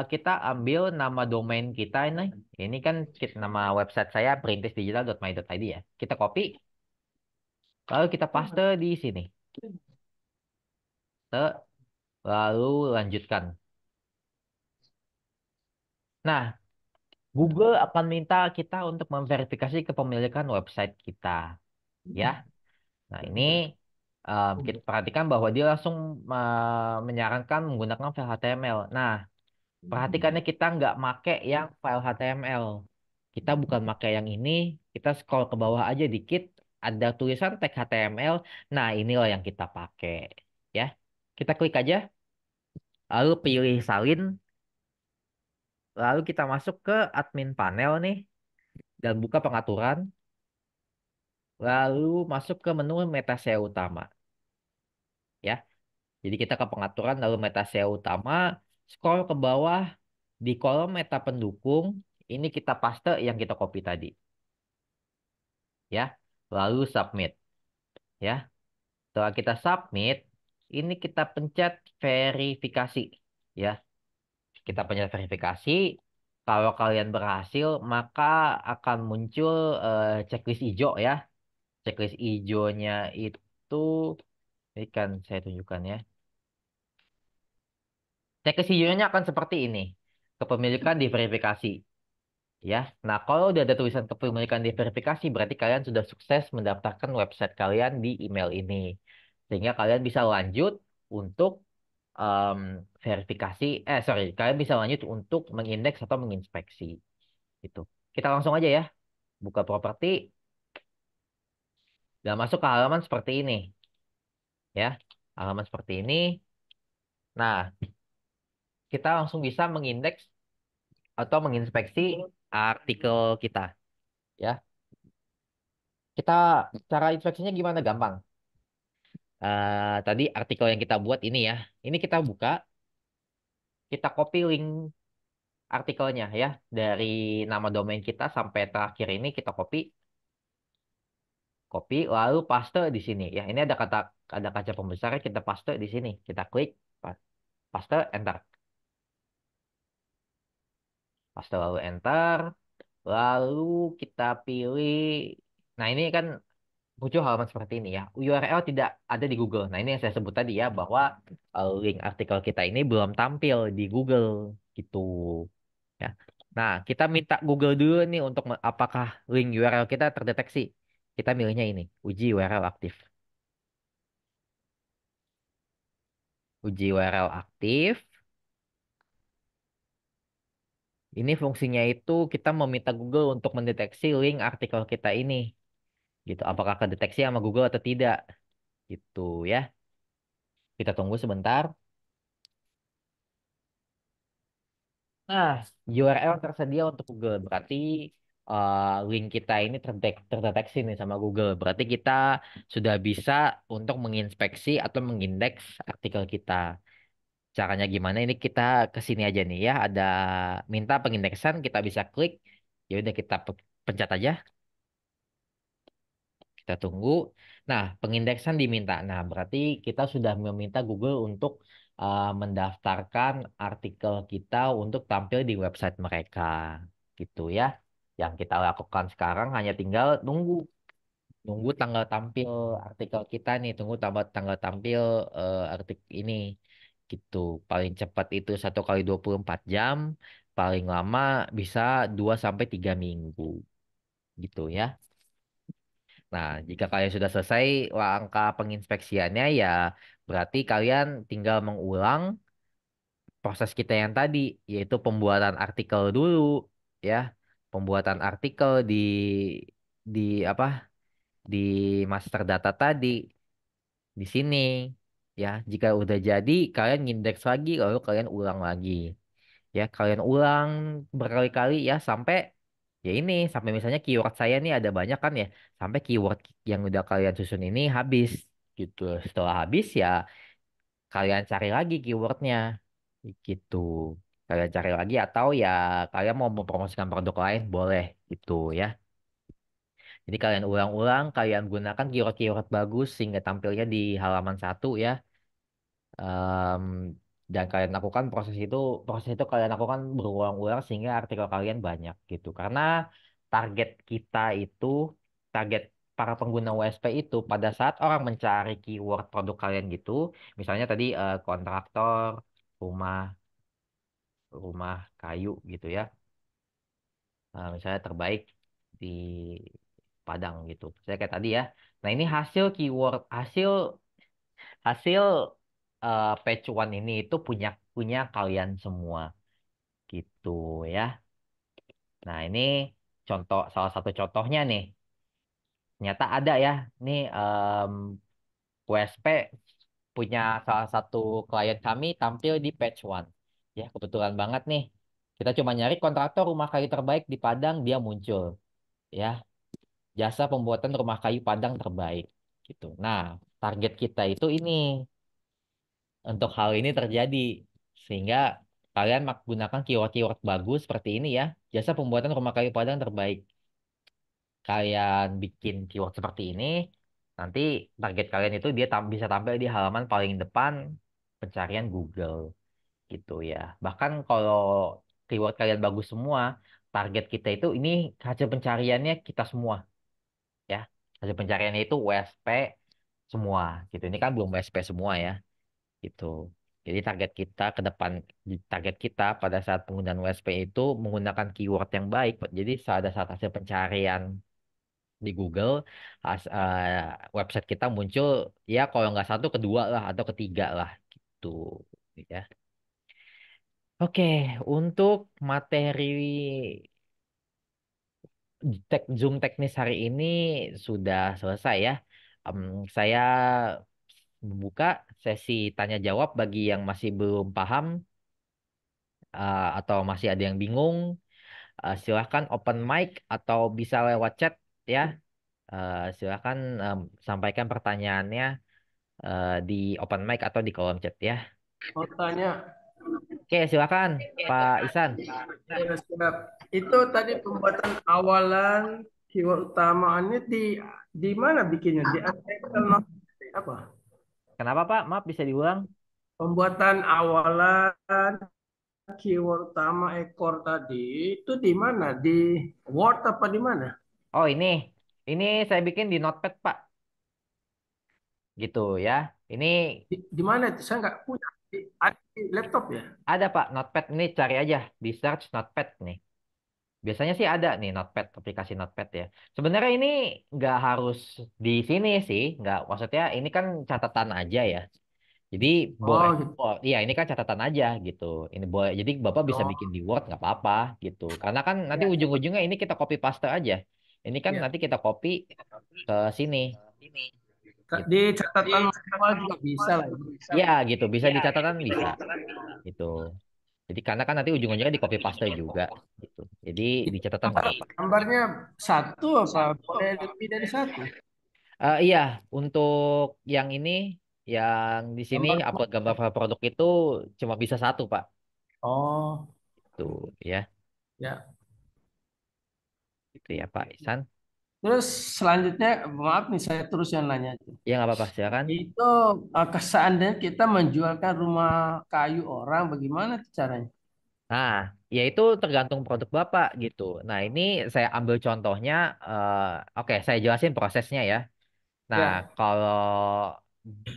kita ambil nama domain kita ini. Ini kan nama website saya perintisdigital.my.id ya. Kita copy, lalu kita paste di sini. Lalu lanjutkan. Nah, Google akan minta kita untuk memverifikasi kepemilikan website kita, ya. Nah, ini kita perhatikan bahwa dia langsung menyarankan menggunakan file HTML. Nah, perhatikannya kita nggak make yang file HTML. Kita bukan pakai yang ini, kita scroll ke bawah aja dikit, ada tulisan tag HTML. Nah, inilah yang kita pakai, ya. Kita klik aja, lalu pilih salin, lalu kita masuk ke admin panel nih, dan buka pengaturan, lalu masuk ke menu meta SEO utama, ya. Jadi kita ke pengaturan, lalu meta SEO utama, scroll ke bawah, di kolom meta pendukung, ini kita paste yang kita copy tadi, ya. Lalu submit, ya. Setelah kita submit, ini kita pencet verifikasi, ya. Kita pencet verifikasi. Kalau kalian berhasil, maka akan muncul checklist hijau ya. Checklist hijaunya itu, ini kan saya tunjukkan ya. Checklist hijaunya akan seperti ini. Kepemilikan diverifikasi. Ya, nah kalau udah ada tulisan kepemilikan diverifikasi, berarti kalian sudah sukses mendaftarkan website kalian di email ini. Sehingga kalian bisa lanjut untuk em, verifikasi, sorry, kalian bisa lanjut untuk mengindeks atau menginspeksi. Gitu. Kita langsung aja ya, buka properti, dan masuk ke halaman seperti ini. Ya, halaman seperti ini. Nah, kita langsung bisa mengindeks atau menginspeksi artikel kita. Ya, kita cara inspeksinya gimana? Gampang. Tadi artikel yang kita buat ini ya. Ini kita buka, kita copy link artikelnya ya. Dari nama domain kita sampai terakhir ini kita copy, copy lalu paste di sini ya. Ini ada kaca pembesar kita paste di sini. Kita klik paste enter. Paste lalu enter. Lalu kita pilih. Nah, ini kan muncul halaman seperti ini ya. URL tidak ada di Google. Nah, ini yang saya sebut tadi ya bahwa link artikel kita ini belum tampil di Google gitu ya. Nah, kita minta Google dulu nih untuk apakah link URL kita terdeteksi. Kita milihnya ini, uji URL aktif. Uji URL aktif. Ini fungsinya itu kita meminta Google untuk mendeteksi link artikel kita ini, gitu. Apakah kedeteksi sama Google atau tidak, gitu ya. Kita tunggu sebentar. Nah, URL tersedia untuk Google. Berarti link kita ini terdeteksi nih sama Google. Berarti kita sudah bisa untuk menginspeksi atau mengindeks artikel kita. Caranya gimana? Ini kita ke sini aja nih ya. Ada minta pengindeksan, kita bisa klik. Ya udah kita pencet aja. Kita tunggu. Nah, pengindeksan diminta. Nah, berarti kita sudah meminta Google untuk mendaftarkan artikel kita untuk tampil di website mereka. Gitu ya. Yang kita lakukan sekarang hanya tinggal nunggu. Nunggu tanggal tampil artikel kita nih. Tunggu tanggal tampil artikel ini. Gitu. Paling cepat itu 1 kali 24 jam. Paling lama bisa 2 sampai 3 minggu. Gitu ya. Nah, jika kalian sudah selesai langkah penginspeksiannya, ya berarti kalian tinggal mengulang proses kita yang tadi, yaitu pembuatan artikel dulu, ya. Pembuatan artikel di apa? Di master data tadi, di sini. Ya, jika udah jadi, kalian indeks lagi, lalu kalian ulang lagi. Ya, kalian ulang berkali-kali ya sampai ya ini sampai misalnya keyword saya nih ada banyak kan ya, sampai keyword yang udah kalian susun ini habis gitu. Setelah habis ya kalian cari lagi keywordnya gitu. Kalian cari lagi atau ya kalian mau mempromosikan produk lain boleh gitu ya. Jadi kalian ulang-ulang, kalian gunakan keyword-keyword bagus sehingga tampilnya di halaman 1 ya. Em, dan kalian lakukan proses itu kalian lakukan berulang-ulang sehingga artikel kalian banyak gitu. Karena target kita itu, target para pengguna WSP itu pada saat orang mencari keyword produk kalian gitu, misalnya tadi kontraktor, rumah, rumah kayu gitu ya. Misalnya terbaik di Padang gitu. Saya kayak tadi ya. Nah, ini hasil keyword, hasil hasil page one ini itu punya punya kalian semua gitu ya. Nah, ini contoh salah satu contohnya nih. Ternyata ada ya. Nih WSP punya salah satu klien kami tampil di page one. Ya, kebetulan banget nih. Kita cuma nyari kontraktor rumah kayu terbaik di Padang, dia muncul. Ya, jasa pembuatan rumah kayu Padang terbaik gitu. Nah, target kita itu ini untuk hal ini terjadi sehingga kalian gunakan keyword-keyword bagus seperti ini ya. Jasa pembuatan rumah kayu Padang terbaik. Kalian bikin keyword seperti ini, nanti target kalian itu dia bisa tampil di halaman paling depan pencarian Google gitu ya. Bahkan kalau keyword kalian bagus semua, target kita itu ini hasil pencariannya kita semua ya. Hasil pencariannya itu WSP semua gitu. Ini kan belum WSP semua ya gitu. Jadi target kita pada saat penggunaan WSP itu menggunakan keyword yang baik. Jadi saat hasil pencarian di Google, website kita muncul ya kalau nggak satu kedua lah atau ketiga lah gitu ya. Oke, untuk materi Zoom teknis hari ini sudah selesai ya. Em, saya membuka sesi tanya jawab bagi yang masih belum paham atau masih ada yang bingung. Silahkan open mic atau bisa lewat chat ya. Silahkan sampaikan pertanyaannya di open mic atau di kolom chat ya. Mau tanya, Oke, silakan Pak Isan. ya siap. Itu tadi pembuatan awalan keyword utamaannya di mana bikinnya? Di artikel apa? Kenapa Pak? Maaf bisa diulang. Pembuatan awalan keyword utama ekor tadi itu di mana? Di Word apa di mana? Oh ini saya bikin di Notepad Pak, gitu ya. Ini Di mana itu? Saya nggak punya. Ada di laptop ya? ada Pak Notepad ini cari aja di search Notepad nih. Biasanya sih ada nih Notepad, aplikasi Notepad ya. Sebenarnya ini nggak harus di sini sih, nggak maksudnya ini kan catatan aja ya. Jadi boleh, Oh gitu. oh iya ini kan catatan aja gitu. Ini boleh, jadi Bapak bisa bikin Oh di Word nggak apa-apa gitu. Karena kan nanti ya, ujung-ujungnya ini kita copy paste aja. Ini kan ya. nanti kita copy ke sini Di gitu. catatan manual juga bisa lah. Iya gitu, bisa di catatan bisa gitu. Jadi karena kan nanti ujung-ujungnya di copy paste juga gitu. Jadi di Itu catatan nggak gambar, apa-apa. gambarnya satu apa boleh lebih dari satu? Iya, untuk yang ini, yang di sini Gambar. upload gambar file produk itu cuma bisa satu, Pak. Oh Tuh, ya, ya. itu ya Pak Isan. Terus selanjutnya, maaf nih saya terus yang nanya. Ya nggak apa-apa, silakan. Itu seandainya kita menjualkan rumah kayu orang, bagaimana tuh caranya? Nah, ya itu tergantung produk Bapak gitu. Nah, ini saya ambil contohnya, oke, saya jelasin prosesnya ya. Nah, Ya, kalau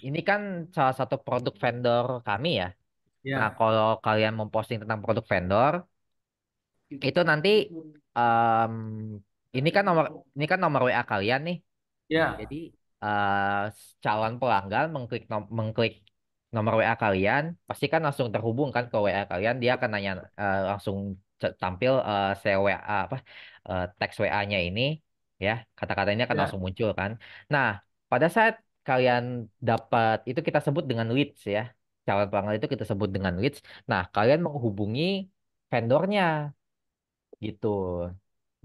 ini kan salah satu produk vendor kami ya. Nah, ya, kalau kalian memposting tentang produk vendor, itu nanti em, ini kan nomor WA kalian nih. ya, Jadi calon pelanggan mengklik nomor WA kalian, pasti kan langsung terhubung kan ke WA kalian. Dia akan nanya langsung tampil CWA apa teks WA-nya ini ya. Kata-kata ini akan ya. langsung muncul kan. Nah, pada saat kalian dapat itu kita sebut dengan leads ya. Calon pelanggan itu kita sebut dengan leads. Nah, kalian menghubungi vendornya gitu.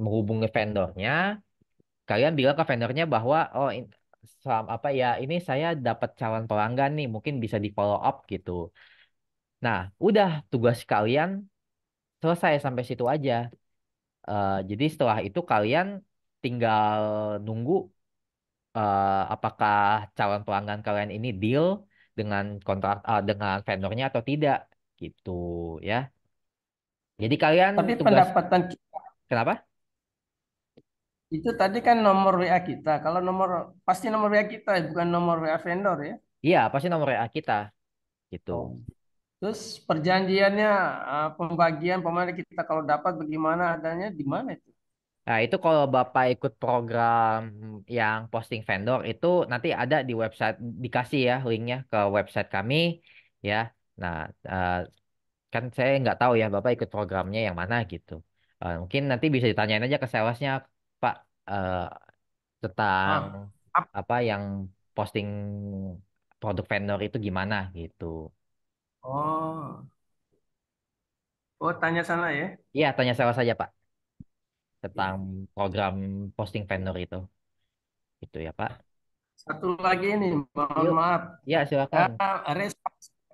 Menghubungi vendornya, kalian bilang ke vendornya bahwa oh apa ya ini saya dapat calon pelanggan nih mungkin bisa di follow up gitu. Nah, udah tugas kalian selesai sampai situ aja. Jadi setelah itu kalian tinggal nunggu apakah calon pelanggan kalian ini deal dengan kontrak dengan vendornya atau tidak gitu ya. Jadi kalian Tapi tugas pendapatan kenapa? itu tadi kan nomor WA kita. Kalau nomor pasti nomor WA kita, bukan nomor WA vendor ya. Iya, pasti nomor WA kita gitu. Oh. Terus perjanjiannya, pembagian pemain kita kalau dapat bagaimana adanya di mana itu? Nah, itu kalau Bapak ikut program yang posting vendor itu nanti ada di website dikasih ya linknya ke website kami ya. Nah, eh, kan saya nggak tahu ya Bapak ikut programnya yang mana gitu. Mungkin nanti bisa ditanyain aja ke salesnya Pak eh, tentang Ah, apa yang posting produk vendor itu gimana gitu. oh, oh tanya sana ya. Iya, tanya sales saja Pak tentang program posting vendor itu. Itu ya Pak. Satu lagi nih, mohon Yuk, maaf. ya silakan.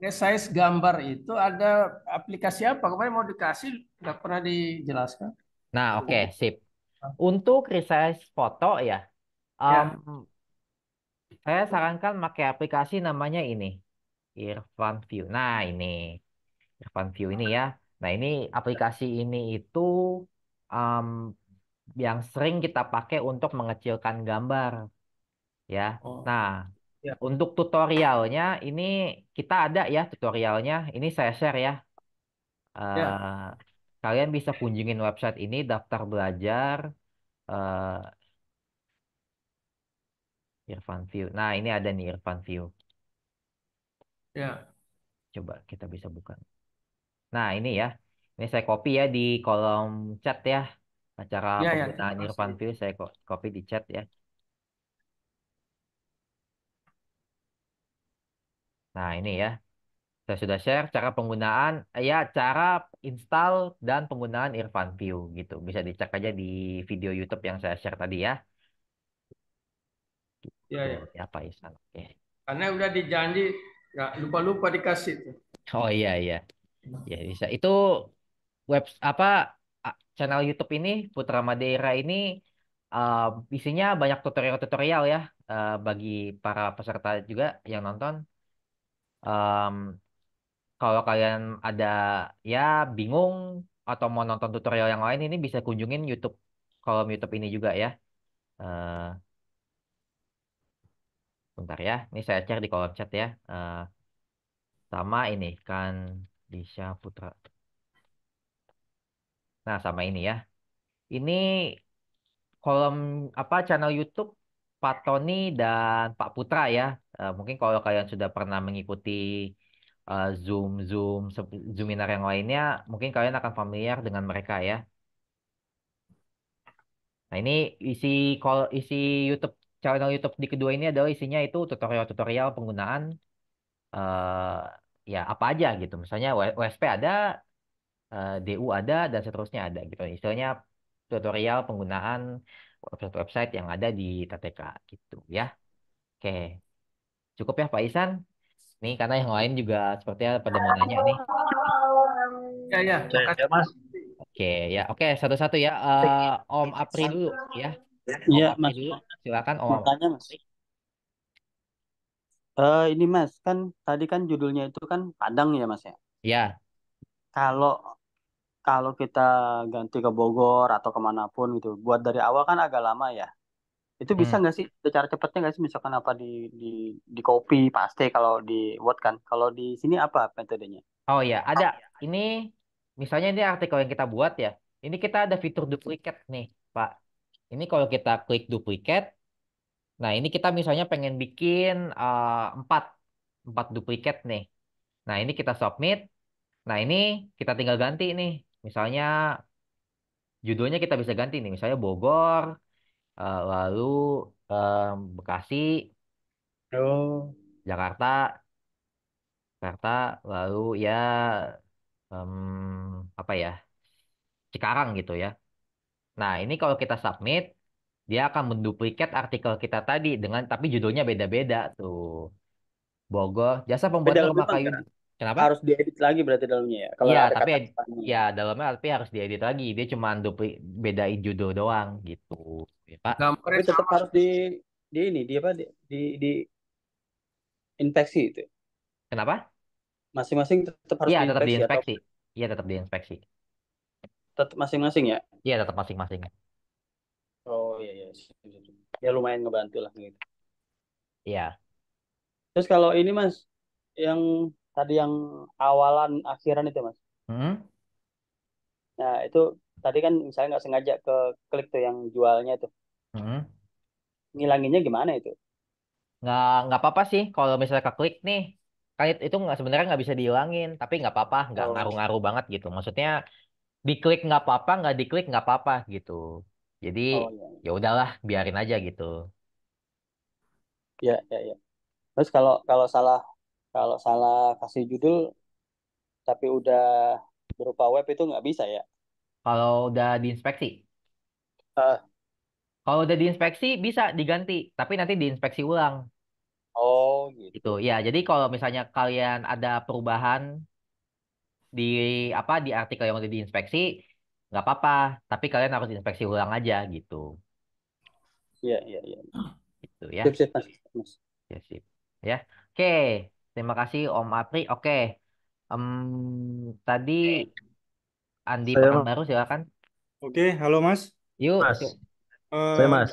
Resize gambar itu ada aplikasi apa? Kemarin mau dikasih, nggak pernah dijelaskan. Nah, oke, sip. Untuk resize foto ya, em, Ya, saya sarankan pakai aplikasi namanya ini, Irfan View. Nah, ini Irfan View ini ya. Nah, ini aplikasi ini itu em, yang sering kita pakai untuk mengecilkan gambar ya. oh, Nah, ya, untuk tutorialnya ini kita ada ya tutorialnya. Ini saya share ya. ya, Eh, kalian bisa kunjungin website ini, daftar belajar. eh, Irfan View. Nah, ini ada nih Irfan View. ya, Coba kita bisa buka. Nah, ini ya. Ini saya copy ya di kolom chat ya. Acara ya, ya. Terima penggunaan Irfan kasih. View saya copy di chat ya. Nah, ini ya. Saya sudah share cara penggunaan, ya cara install dan penggunaan Irfan View gitu. Bisa dicek aja di video YouTube yang saya share tadi ya. Ya, Tuh, ya. ya Pak Isan. Oke. Karena udah dijanji, nggak lupa-lupa dikasih tuh. Oh iya iya. Ya bisa. Itu web apa channel YouTube ini Putra Madeira ini uh, isinya banyak tutorial-tutorial ya bagi para peserta juga yang nonton. Em, kalau kalian ada ya bingung atau mau nonton tutorial yang lain ini bisa kunjungin YouTube kolom YouTube ini juga ya. Eh, bentar ya. Ini saya share di kolom chat ya. Sama ini kan Disha Putra. Nah, sama ini ya. Ini kolom apa channel YouTube Pak Tony dan Pak Putra ya. mungkin kalau kalian sudah pernah mengikuti Zoom, Zoominar yang lainnya, mungkin kalian akan familiar dengan mereka ya. Nah, ini isi isi YouTube channel YouTube di kedua ini adalah isinya itu tutorial-tutorial penggunaan ya apa aja gitu. Misalnya WSP ada, DU ada dan seterusnya ada gitu. Istilahnya tutorial penggunaan website-website yang ada di TTK gitu ya. Oke, cukup ya Pak Isan. Nih karena yang lain juga sepertinya pada mau nanya nih. Ya, ya, Ya, makasih. ya, Mas. Oke ya, oke satu-satu ya. Om Apri dulu ya. Om Iya, Apri Mas. dulu. Silakan Mau Om. tanya, Mas. Ini Mas, kan tadi kan judulnya itu kan Padang ya, Mas ya. Ya. Kalau kalau kita ganti ke Bogor atau kemanapun gitu, buat dari awal kan agak lama ya. Itu bisa Hmm. nggak sih? Ada cara cepatnya nggak sih? Misalkan apa di di copy, paste kalau di Word kan. Kalau di sini apa metodenya? Oh ya, ada. Ini misalnya ini artikel yang kita buat ya. Ini kita ada fitur duplicate nih, Pak. Ini kalau kita klik duplicate, nah ini kita misalnya pengen bikin empat, empat duplicate nih. Nah ini kita submit. Nah ini kita tinggal ganti nih. Misalnya judulnya kita bisa ganti nih. Misalnya Bogor, lalu Bekasi, Oh, Jakarta, Jakarta, lalu ya apa ya, Cikarang gitu ya. Nah, ini kalau kita submit, dia akan menduplikat artikel kita tadi dengan tapi judulnya beda-beda tuh. Bogor, jasa tapi pembuatan dalamnya rumah mah kayu. nggak Kenapa? harus diedit lagi berarti dalamnya ya. Kalau Iya, ada tapi kata-katanya. ya dalamnya tapi harus diedit lagi. Dia cuma bedain judul doang gitu. Ya, Pak. Tapi Gambarnya tetap sama. harus di ini, di apa? Di infeksi itu. Kenapa? Masing-masing tetap harus Iya, tetap diinspeksi atau diinspeksi. Iya, tetap diinspeksi. tetap masing-masing ya? Iya, tetap masing-masing. Oh iya iya. Sip, sip, sip. Ya lumayan ngebantu lah gitu. Iya. Terus kalau ini Mas, yang tadi yang awalan akhiran itu Mas. Hmm? Nah itu tadi kan misalnya nggak sengaja ke klik tuh yang jualnya tuh. Hmm? Ngilanginnya gimana itu? Nggak apa-apa sih kalau misalnya keklik nih. Kan itu nggak sebenarnya nggak bisa dihilangin, tapi nggak apa-apa, nggak Oh, ngaruh-ngaruh banget gitu. Maksudnya diklik nggak apa-apa, nggak diklik nggak apa-apa gitu. Jadi oh iya. ya udahlah, biarin aja gitu. Iya, iya, iya. Terus kalau kalau salah kasih judul tapi udah berupa web itu nggak bisa ya? Kalau udah diinspeksi, Ah, kalau udah diinspeksi bisa diganti, tapi nanti diinspeksi ulang oh gitu. gitu. Ya, jadi kalau misalnya kalian ada perubahan di apa di artikel yang udah diinspeksi, nggak apa-apa, tapi kalian harus inspeksi ulang aja gitu. Iya, iya, iya. Gitu ya. Sip, sip, Mas. Mas. Ya, sip. Ya. Oke, terima kasih Om Apri. Oke. Tadi Andi Saya Mas. Pekanbaru silakan. Oke, halo Mas. Yuk, Mas. Saya Eh, Mas.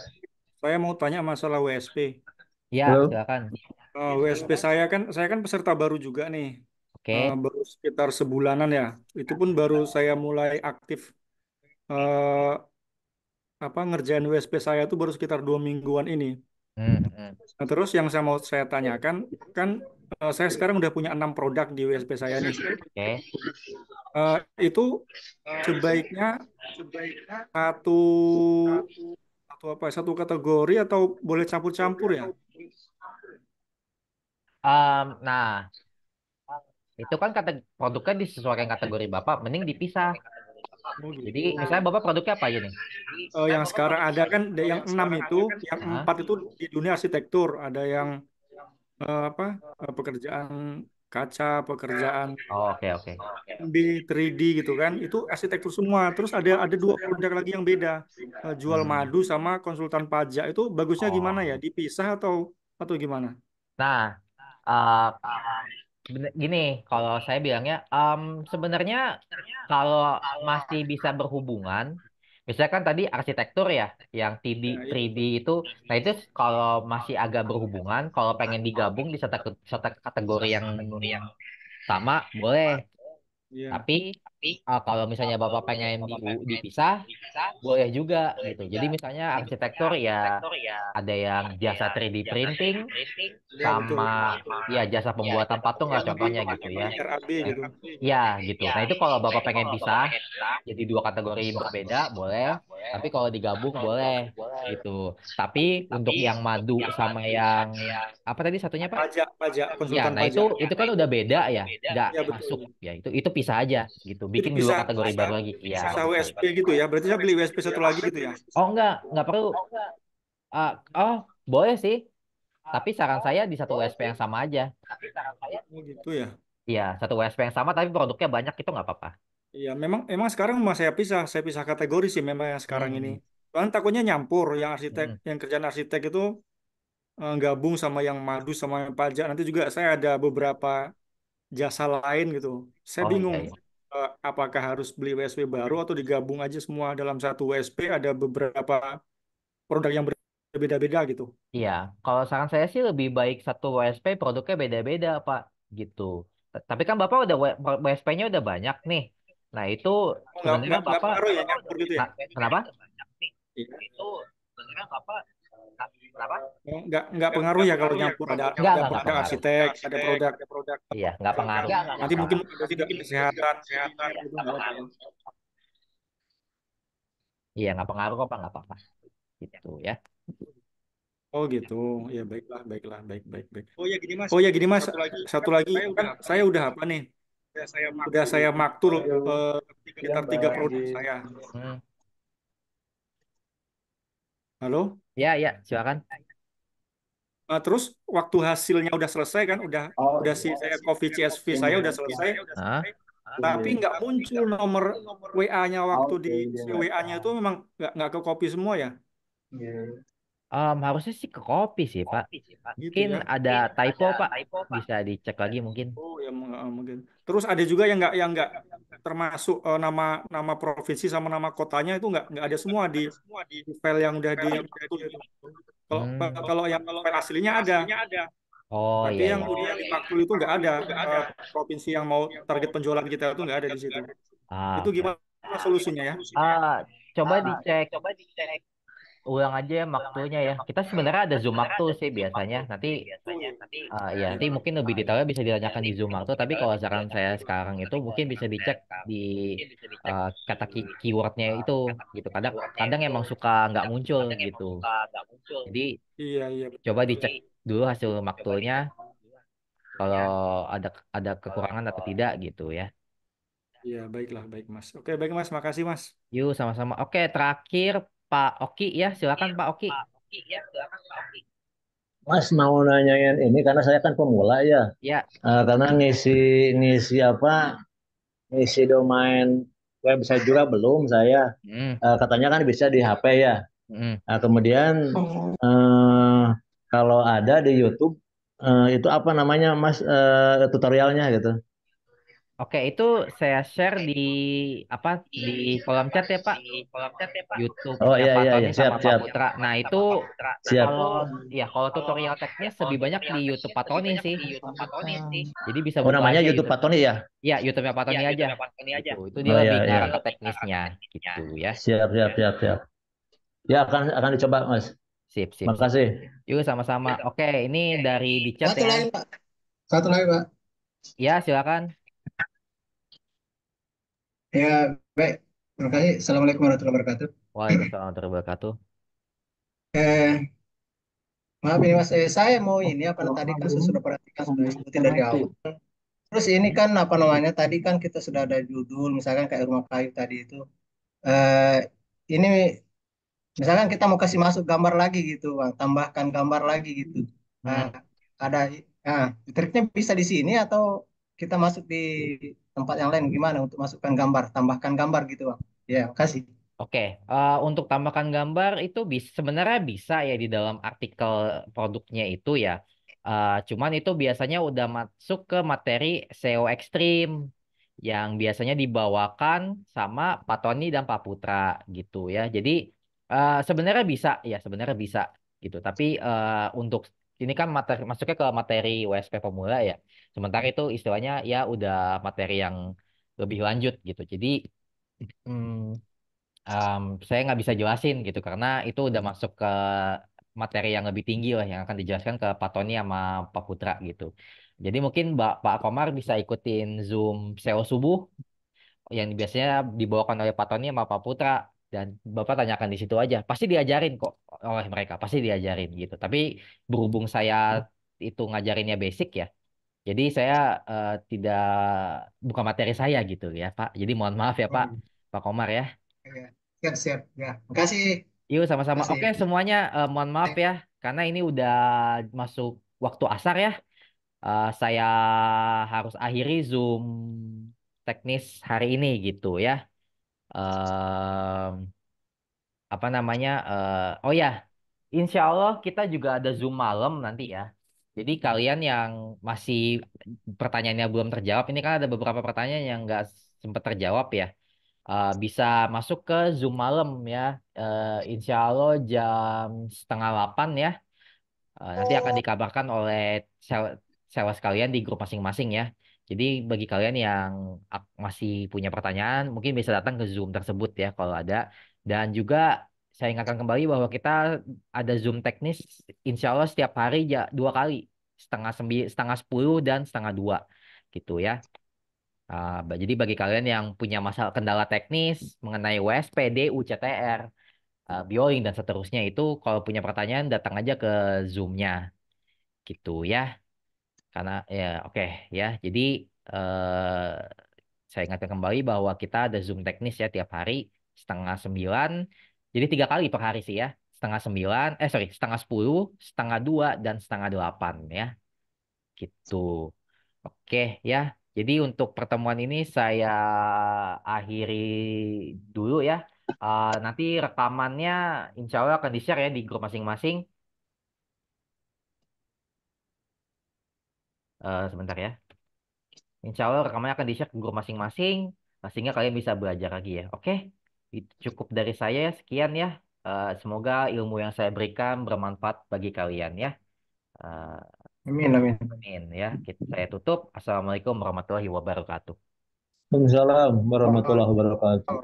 saya mau tanya masalah WSP. ya, Halo. silakan. WSP saya kan peserta baru juga nih. Oke. Baru sekitar sebulanan ya. Itu pun baru saya mulai aktif eh, apa ngerjain WSP saya itu baru sekitar 2 mingguan ini. Hmm. Nah, terus yang saya tanyakan kan saya sekarang udah punya 6 produk di WSP saya nih. Oke. Itu sebaiknya satu satu kategori atau boleh campur-campur ya? Nah, itu kan kata produknya disesuaikan kategori Bapak, mending dipisah. Oh Jadi, gitu. misalnya Bapak produknya apa aja nih? Yang sekarang ada kan yang 6 itu, yang Hah? 4 itu di dunia arsitektur, ada yang apa pekerjaan kaca, pekerjaan Oh, oke, oke. B 3D gitu kan, itu arsitektur semua. Terus ada 2 produk lagi yang beda. Jual Hmm. madu sama konsultan pajak itu bagusnya gimana ya? Oh. Dipisah atau gimana? Nah, uh, gini, kalau saya bilangnya, sebenarnya kalau masih bisa berhubungan, misalkan tadi arsitektur ya, yang 3D, Ya, iya 3D betul. itu, nah itu kalau masih agak berhubungan, kalau pengen digabung di satu kategori yang sama, boleh. Iya. Tapi kalau misalnya Bapak pengen dipisah, boleh juga gitu. Jadi misalnya arsitektur ya ada yang jasa 3D printing Ya betul. sama ya jasa pembuatan patung lah contohnya gitu ya. RAB gitu. Ya gitu. Nah itu kalau Bapak pengen pisah jadi dua kategori berbeda boleh. Tapi kalau digabung boleh gitu. Tapi untuk yang madu sama yang apa tadi satunya Pak? Pajak, pajak, Ya, konsultan nah itu pajak. kan udah beda ya, nggak Ya masuk betul. ya. Itu pisah aja gitu. Itu Bikin dua bisa kategori bisa baru lagi. Iya bisa gitu. WSP gitu ya. Berarti saya beli WSP satu lagi gitu ya. Oh nggak perlu. Oh boleh sih. Tapi saran saya di satu USP yang sama aja. Oh gitu ya. Iya, satu USP yang sama tapi produknya banyak itu nggak apa-apa. Iya, memang emang sekarang mau saya pisah kategori sih memang yang sekarang ini. Hmm. Soalnya takutnya nyampur yang arsitek, Hmm. yang kerjaan arsitek itu gabung sama yang madu sama yang pajak. Nanti juga saya ada beberapa jasa lain gitu. Saya Oh bingung iya, iya. apakah harus beli WSP baru atau digabung aja semua dalam satu WSP ada beberapa produk yang berbeda-beda gitu. Iya, kalau saran saya sih lebih baik satu WSP produknya beda-beda, Pak. Gitu. Tapi kan Bapak udah WSP-nya udah banyak nih. Nah, itu Oh, sebenarnya nggak Bapak pengaruh ya nyampur gitu ya? Kenapa? Iya. Kenapa? Oh, nggak pengaruh ya kalau nyampur ada Nggak produk pengaruh. arsitek, ada produk Iya, nggak pengaruh. nanti Gitu. mungkin ada juga kesehatan kuliner gitu nggak apa ya. Iya, nggak pengaruh kok, Pak. Nggak apa-apa. Gitu ya. Oh gitu, ya baiklah, baiklah, baik, baik, baik. Oh ya gini mas, satu lagi kan saya udah apa nih? Udah saya maktul sekitar 3 produk saya. Hmm. Halo? Ya, ya, silakan. Terus waktu hasilnya udah selesai kan, udah si saya coffee CSV saya udah selesai, Hah? tapi nggak muncul nomor WA-nya waktu di si WA-nya itu memang nggak ke copy semua ya, Harusnya sih ke kopi sih, Pak. gitu Mungkin ya. ada typo, Pak. Bisa dicek lagi mungkin. Oh ya mungkin. Terus ada juga yang nggak termasuk nama nama provinsi sama nama kotanya itu nggak ada semua di file yang udah di kalau Hmm. kalau yang file aslinya ada, Oh, tapi iya, yang iya. udah dimaktul itu nggak ada provinsi yang mau target penjualan kita itu nggak ada di situ. Itu Oke. gimana solusinya ya? Ah, coba dicek ulang aja ya maktulnya ya. Kita sebenarnya ada Zoom maktul sih biasanya. Nanti ya nanti mungkin lebih detailnya bisa ditanyakan di Zoom maktul. Tapi kalau saran saya sekarang itu mungkin bisa dicek di kata keywordnya itu gitu. Kadang kadang emang suka nggak muncul gitu. Jadi Iya iya coba betul. dicek dulu hasil maktulnya kalau ada ada kekurangan atau tidak gitu ya. Iya baiklah baik Mas. Oke baik Mas, makasih Mas. Yuk sama-sama. Oke, terakhir Pak Oki ya. Silakan Pak Oki. Mas mau nanyain ini karena saya kan pemula ya. Ya. Karena ngisi ngisi apa ngisi domain website juga belum saya. Hmm. Katanya kan bisa di HP ya. Hmm. Kemudian eh, kalau ada di YouTube itu apa namanya Mas tutorialnya gitu. Oke, itu saya share di apa di kolom chat ya Pak. Oh YouTube-nya iya Pak iya Tony iya siap sama Pak siap Putra. Nah, itu siap. kalau ya kalau tutorial teknis lebih banyak di YouTube Pak Tony sih. Jadi bisa Oh buka namanya aja YouTube YouTube. Pak Tony ya. Ya, YouTube-nya Pak Tony aja. Gitu. Itu dia Oh lebih iya iya. ngarah ke teknisnya gitu ya. Siap siap siap siap. Ya akan dicoba Mas. Sip, sip, sip. Makasih. Yuk sama-sama. Oke, ini dari di chat Satu ya. lagi, Pak. Satu lagi, Pak. Ya, silakan. Ya, baik. Terima kasih. Assalamualaikum warahmatullahi wabarakatuh. Waalaikumsalam warahmatullahi wabarakatuh. Eh, maaf ini Mas, saya mau ini apa tadi kan saya sudah perhatikan sudah ikutin dari awal. Terus ini kan apa namanya tadi kan kita sudah ada judul misalkan kayak rumah kayu tadi itu. Eh, ini misalkan kita mau kasih masuk gambar lagi gitu, Bang, tambahkan gambar lagi gitu. Nah, Hmm. ada nah, triknya bisa di sini atau kita masuk di tempat yang lain gimana untuk masukkan gambar, tambahkan gambar gitu, Bang. Ya, makasih. Oke, untuk tambahkan gambar itu sebenarnya bisa ya di dalam artikel produknya itu ya. Cuman itu biasanya udah masuk ke materi SEO ekstrim yang biasanya dibawakan sama Pak Tony dan Pak Putra gitu ya. Jadi sebenarnya bisa ya, sebenarnya bisa gitu. Tapi untuk ini kan materi masuknya ke materi WSP pemula ya. Sementara itu istilahnya ya udah materi yang lebih lanjut gitu. Jadi hmm, saya nggak bisa jelasin gitu karena itu udah masuk ke materi yang lebih tinggi lah yang akan dijelaskan ke Pak Tony sama Pak Putra gitu. Jadi mungkin Pak Komar bisa ikutin Zoom SEO subuh yang biasanya dibawakan oleh Pak Tony sama Pak Putra dan Bapak tanyakan di situ aja. Pasti diajarin kok oleh mereka, pasti diajarin gitu. Tapi berhubung saya itu ngajarinnya basic ya, jadi saya tidak bukan materi saya gitu ya Pak. Jadi mohon maaf ya Pak, Hmm, Pak Komar ya. ya. Siap, siap. Ya, makasih. Yuk sama-sama. Makasih. Oke semuanya mohon maaf ya karena ini udah masuk waktu asar ya. Saya harus akhiri Zoom teknis hari ini gitu ya. Em, apa namanya? Oh ya, insya Allah kita juga ada Zoom malam nanti ya. Jadi kalian yang masih pertanyaannya belum terjawab, ini kan ada beberapa pertanyaan yang nggak sempat terjawab ya. Bisa masuk ke Zoom malam ya. Insya Allah jam setengah 8 ya. Nanti akan dikabarkan oleh sales kalian di grup masing-masing ya. Jadi bagi kalian yang masih punya pertanyaan, mungkin bisa datang ke Zoom tersebut ya kalau ada. Dan juga saya ingatkan kembali bahwa kita ada Zoom teknis, insya Allah setiap hari 2 kali, setengah 10 dan setengah 2 gitu ya. Jadi bagi kalian yang punya masalah kendala teknis mengenai WSPD, UCTR, Bioing dan seterusnya itu kalau punya pertanyaan datang aja ke Zoom-nya gitu ya. Karena ya oke ya. Jadi eh, saya ingatkan kembali bahwa kita ada Zoom teknis ya tiap hari setengah 9. Jadi 3 kali per hari sih ya. Setengah 9, sorry, setengah 10, setengah 2 dan setengah 8 ya. Gitu. Oke ya. Jadi untuk pertemuan ini saya akhiri dulu ya. Nanti rekamannya insya Allah akan di-share ya di grup masing-masing. Sebentar ya. Insya Allah rekamannya akan di-share ke grup masing-masing, sehingga kalian bisa belajar lagi ya. Oke, itu cukup dari saya. Sekian ya. Semoga ilmu yang saya berikan bermanfaat bagi kalian ya. Eh, Amin, amin. amin ya. Saya tutup. Assalamualaikum warahmatullahi wabarakatuh. Waalaikumsalam warahmatullahi wabarakatuh.